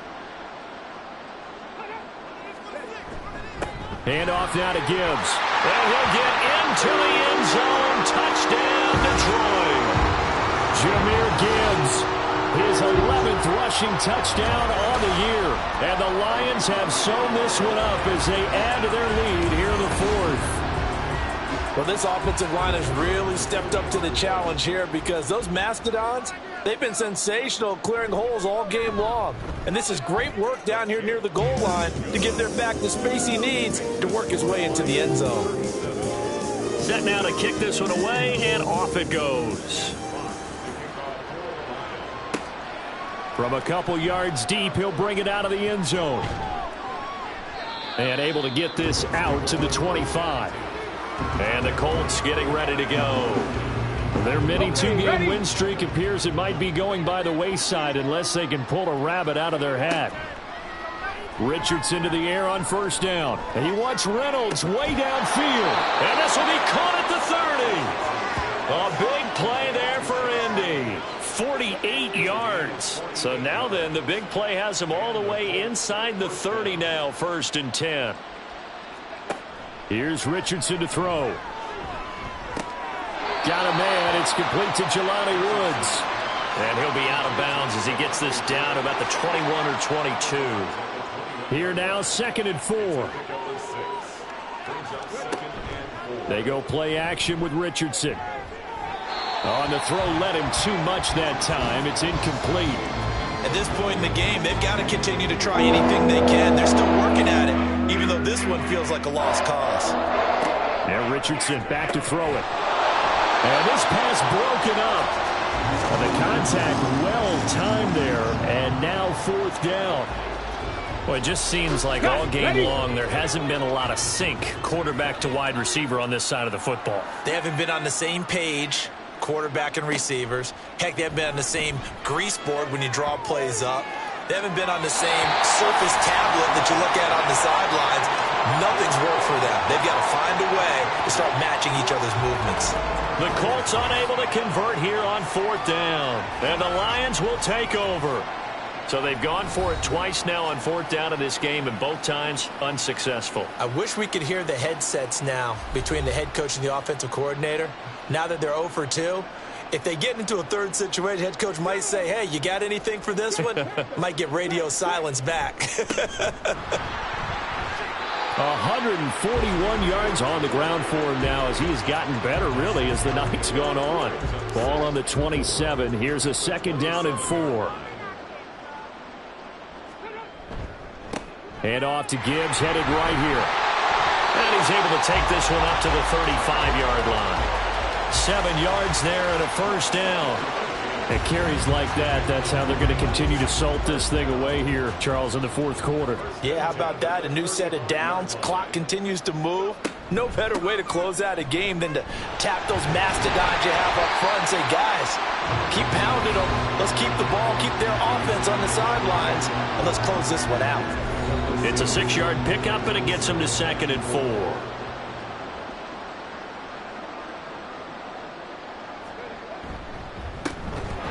Hand off now to Gibbs. And he'll get into the end zone. Touchdown, Detroit. Jahmyr Gibbs, his 11th rushing touchdown on the year. And the Lions have sewn this one up as they add to their lead here in the 4th. Well, this offensive line has really stepped up to the challenge here because those Mastodons, they've been sensational clearing holes all game long. And this is great work down here near the goal line to give their back the space he needs to work his way into the end zone. Set now to kick this one away, and off it goes. From a couple yards deep, he'll bring it out of the end zone. And able to get this out to the 25. And the Colts getting ready to go. Their mini 2-game win streak appears it might be going by the wayside unless they can pull a rabbit out of their hat. Richardson to the air on first down. And he wants Reynolds way downfield. And this will be caught at the 30. A big play there for Indy. 48 yards. So now then, the big play has him all the way inside the 30 now, 1st and 10. Here's Richardson to throw. Got a man. It's complete to Jelani Woods. And he'll be out of bounds as he gets this down about the 21 or 22. Here now, 2nd and 4. They go play action with Richardson. On the throw, led him too much that time. It's incomplete. At this point in the game, they've got to continue to try anything they can. They're still working at it, even though this one feels like a lost cause. Now Richardson back to throw it. And this pass broken up. And the contact well timed there, and now 4th down. Well, it just seems like all game long there hasn't been a lot of sync quarterback to wide receiver on this side of the football. They haven't been on the same page, quarterback and receivers. Heck, they haven't been on the same grease board when you draw plays up. They haven't been on the same surface tablet that you look at on the sidelines. Nothing's worked for them. They've got to find a way to start matching each other's movements. The Colts unable to convert here on 4th down. And the Lions will take over. So they've gone for it twice now on 4th down in this game, and both times unsuccessful. I wish we could hear the headsets now between the head coach and the offensive coordinator. Now that they're 0 for 2, if they get into a third situation, head coach might say, hey, you got anything for this one? Might get radio silence back. 141 yards on the ground for him now as he's gotten better, really, as the night's gone on. Ball on the 27. Here's a 2nd down and 4. Hand off to Gibbs, headed right here. And he's able to take this one up to the 35-yard line. 7 yards there and a 1st down. And carries like that, that's how they're going to continue to salt this thing away here, Charles, in the 4th quarter. Yeah, how about that? A new set of downs. Clock continues to move. No better way to close out a game than to tap those mastodons you have up front and say, guys, keep pounding them. Let's keep the ball, keep their offense on the sidelines, and let's close this one out. It's a 6-yard pickup, and it gets them to 2nd and 4.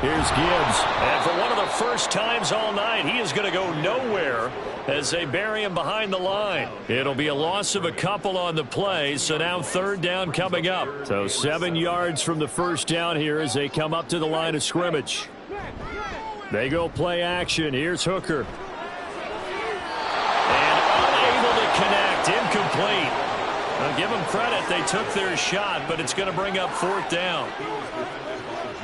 Here's Gibbs. And for one of the first times all night, he is going to go nowhere as they bury him behind the line. It'll be a loss of a couple on the play, so now 3rd down coming up. So 7 yards from the 1st down here as they come up to the line of scrimmage. They go play action. Here's Hooker. And unable to connect. Incomplete. I'll give them credit. They took their shot, but it's going to bring up 4th down.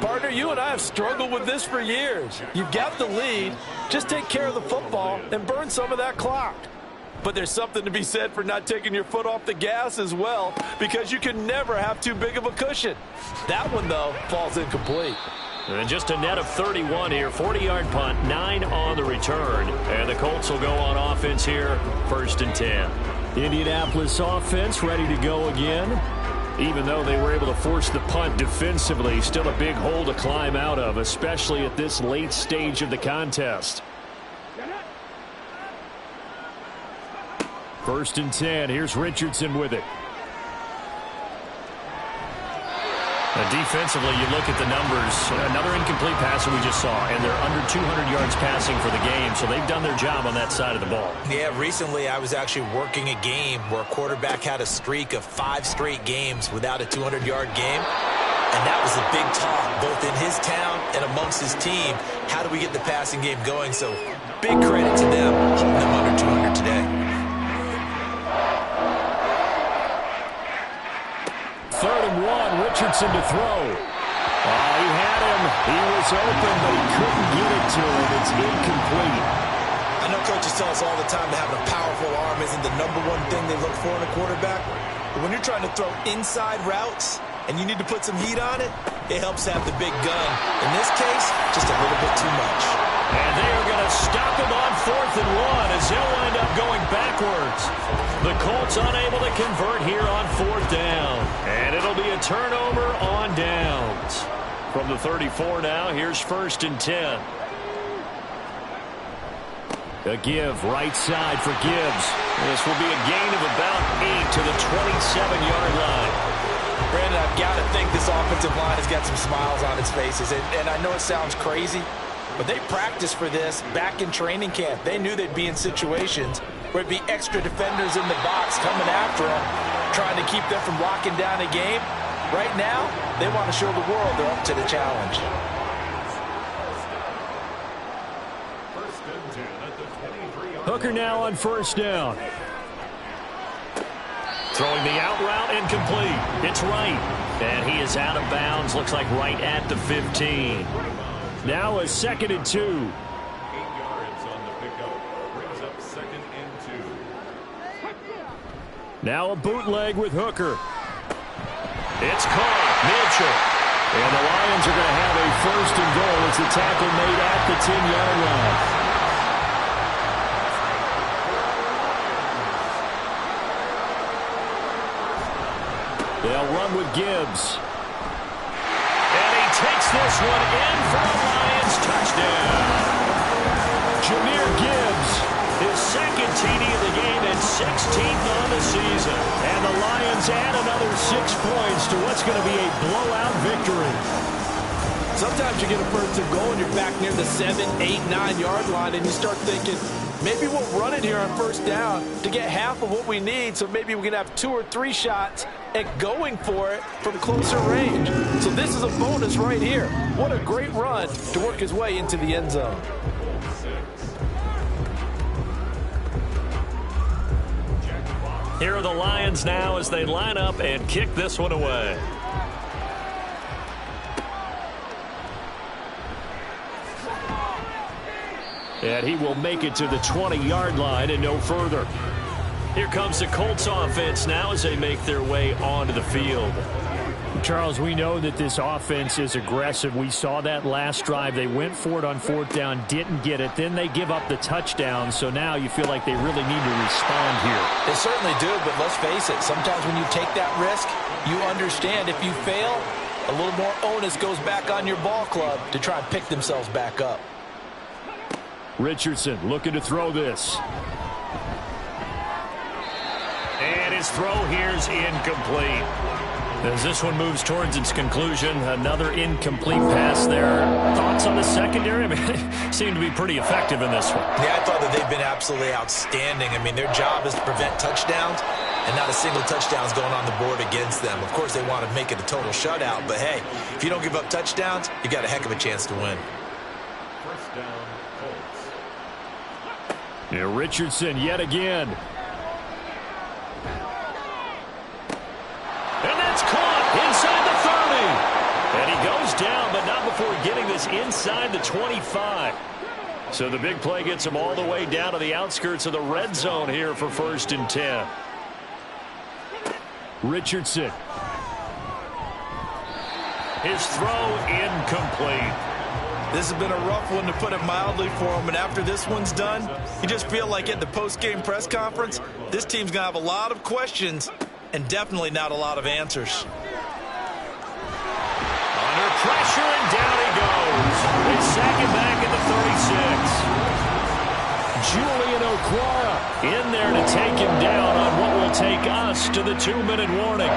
Partner, you and I have struggled with this for years. You've got the lead. Just take care of the football and burn some of that clock. But there's something to be said for not taking your foot off the gas as well, because you can never have too big of a cushion. That one, though, falls incomplete. And just a net of 31 here. 40-yard punt, 9 on the return. And the Colts will go on offense here, 1st and 10. Indianapolis offense ready to go again. Even though they were able to force the punt defensively, still a big hole to climb out of, especially at this late stage of the contest. 1st and 10. Here's Richardson with it. Defensively, you look at the numbers. Another incomplete pass that we just saw, and they're under 200 yards passing for the game, so they've done their job on that side of the ball. Yeah, recently I was actually working a game where a quarterback had a streak of 5 straight games without a 200-yard game, and that was a big talk, both in his town and amongst his team. How do we get the passing game going? So big credit to them, holding them under 200 today. 3rd and 1, Richardson to throw. He had him. He was open, but he couldn't get it to him. It's incomplete. I know coaches tell us all the time that having a powerful arm isn't the #1 thing they look for in a quarterback. But when you're trying to throw inside routes and you need to put some heat on it, it helps have the big gun. In this case, just a little bit too much. And they are going to stop him on 4th and 1 as they'll wind up going backwards. The Colts unable to convert here on 4th down. And it'll be a turnover on downs. From the 34 now, here's 1st and 10. A give, right side for Gibbs. This will be a gain of about 8 to the 27-yard line. Brandon, I've got to think this offensive line has got some smiles on its faces. And I know it sounds crazy, but they practiced for this back in training camp. They knew they'd be in situations where it'd be extra defenders in the box coming after them, trying to keep them from locking down a game. Right now, they want to show the world they're up to the challenge. Hooker now on 1st down. Throwing the out route, incomplete. It's right. And he is out of bounds, looks like right at the 15. Now a 2nd and 2. 8 yards on the pickup. Brings up 2nd and 2. Now a bootleg with Hooker. It's caught. Mitchell. And the Lions are going to have a 1st and goal. It's a tackle made at the 10-yard line. They'll run with Gibbs. And he takes this one in for a Lions touchdown. Jahmyr Gibbs, his 2nd TD of the game and 16th on the season. And the Lions add another 6 points to what's going to be a blowout victory. Sometimes you get a first and goal and you're back near the 7, 8, 9-yard line, and you start thinking, maybe we'll run it here on first down to get half of what we need, so maybe we can have 2 or 3 shots at going for it from closer range. So this is a bonus right here. What a great run to work his way into the end zone. Here are the Lions now as they line up and kick this one away. And he will make it to the 20-yard line and no further. Here comes the Colts offense now as they make their way onto the field. Charles, we know that this offense is aggressive. We saw that last drive. They went for it on fourth down, didn't get it. Then they give up the touchdown, so now you feel like they really need to respond here. They certainly do, but let's face it, sometimes when you take that risk, you understand if you fail, a little more onus goes back on your ball club to try and pick themselves back up. Richardson looking to throw this. And his throw here's incomplete. As this one moves towards its conclusion, another incomplete pass there. Thoughts on the secondary? I mean, seem to be pretty effective in this one. Yeah, I thought that they've been absolutely outstanding. I mean, their job is to prevent touchdowns, and not a single touchdown is going on the board against them. Of course, they want to make it a total shutout, but hey, if you don't give up touchdowns, you got a heck of a chance to win. First down, Colts. Yeah, Richardson yet again. And that's caught inside the 30. And he goes down, but not before getting this inside the 25. So the big play gets him all the way down to the outskirts of the red zone here for 1st and 10. Richardson. His throw incomplete. This has been a rough one, to put it mildly, for him. And after this one's done, you just feel like at the post-game press conference, this team's going to have a lot of questions and definitely not a lot of answers. Under pressure, and down he goes. They sack him back at the 36. Julian Okwara In there to take him down on what will take us to the 2-minute warning.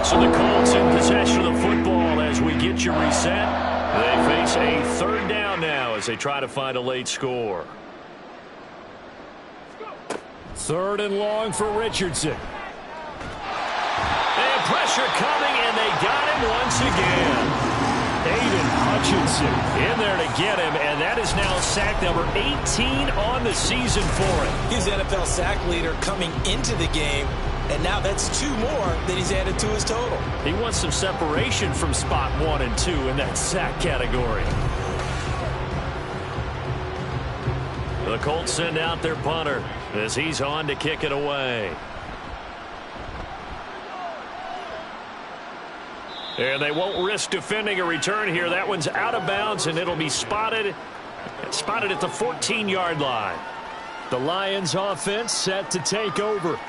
So the Colts in possession of the football as we get you reset. They face a 3rd down now as they try to find a late score. 3rd and long for Richardson. And pressure coming, and they got him once again. Aiden Hutchinson In there to get him, and that is now sack number 18 on the season for him. He's NFL sack leader coming into the game, and now that's 2 more that he's added to his total. He wants some separation from spot 1 and 2 in that sack category. The Colts send out their punter as he's on to kick it away. And they won't risk defending a return here. That one's out of bounds, and it'll be spotted at the 14-yard line. The Lions offense set to take over.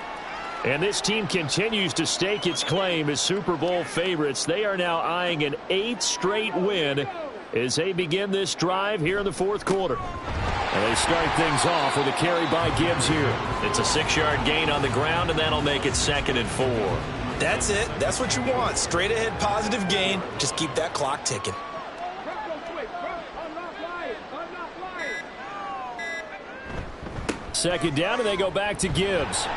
And this team continues to stake its claim as Super Bowl favorites. They are now eyeing an 8th straight win as they begin this drive here in the 4th quarter. And they start things off with a carry by Gibbs here. It's a 6-yard gain on the ground, and that'll make it 2nd and 4. That's it. That's what you want. Straight ahead positive gain. Just keep that clock ticking. Second down, and they go back to Gibbs.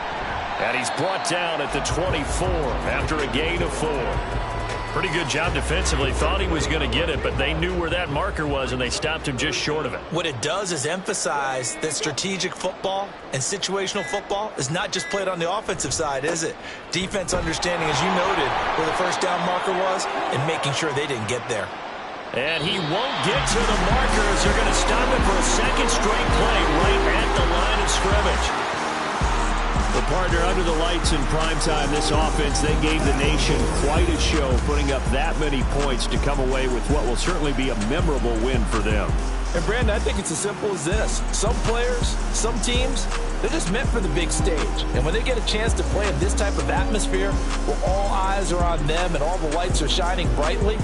And he's brought down at the 24 after a gain of 4. Pretty good job defensively. Thought he was going to get it, but they knew where that marker was, and they stopped him just short of it. What it does is emphasize that strategic football and situational football is not just played on the offensive side, is it? Defense understanding, as you noted, where the first down marker was and making sure they didn't get there. And he won't get to the markers. They're going to stop him for a 2nd straight play right at the line of scrimmage. The partner under the lights in primetime, this offense, they gave the nation quite a show, putting up that many points to come away with what will certainly be a memorable win for them. And Brandon, I think it's as simple as this. Some players, some teams, they're just meant for the big stage. And when they get a chance to play in this type of atmosphere where all eyes are on them and all the lights are shining brightly,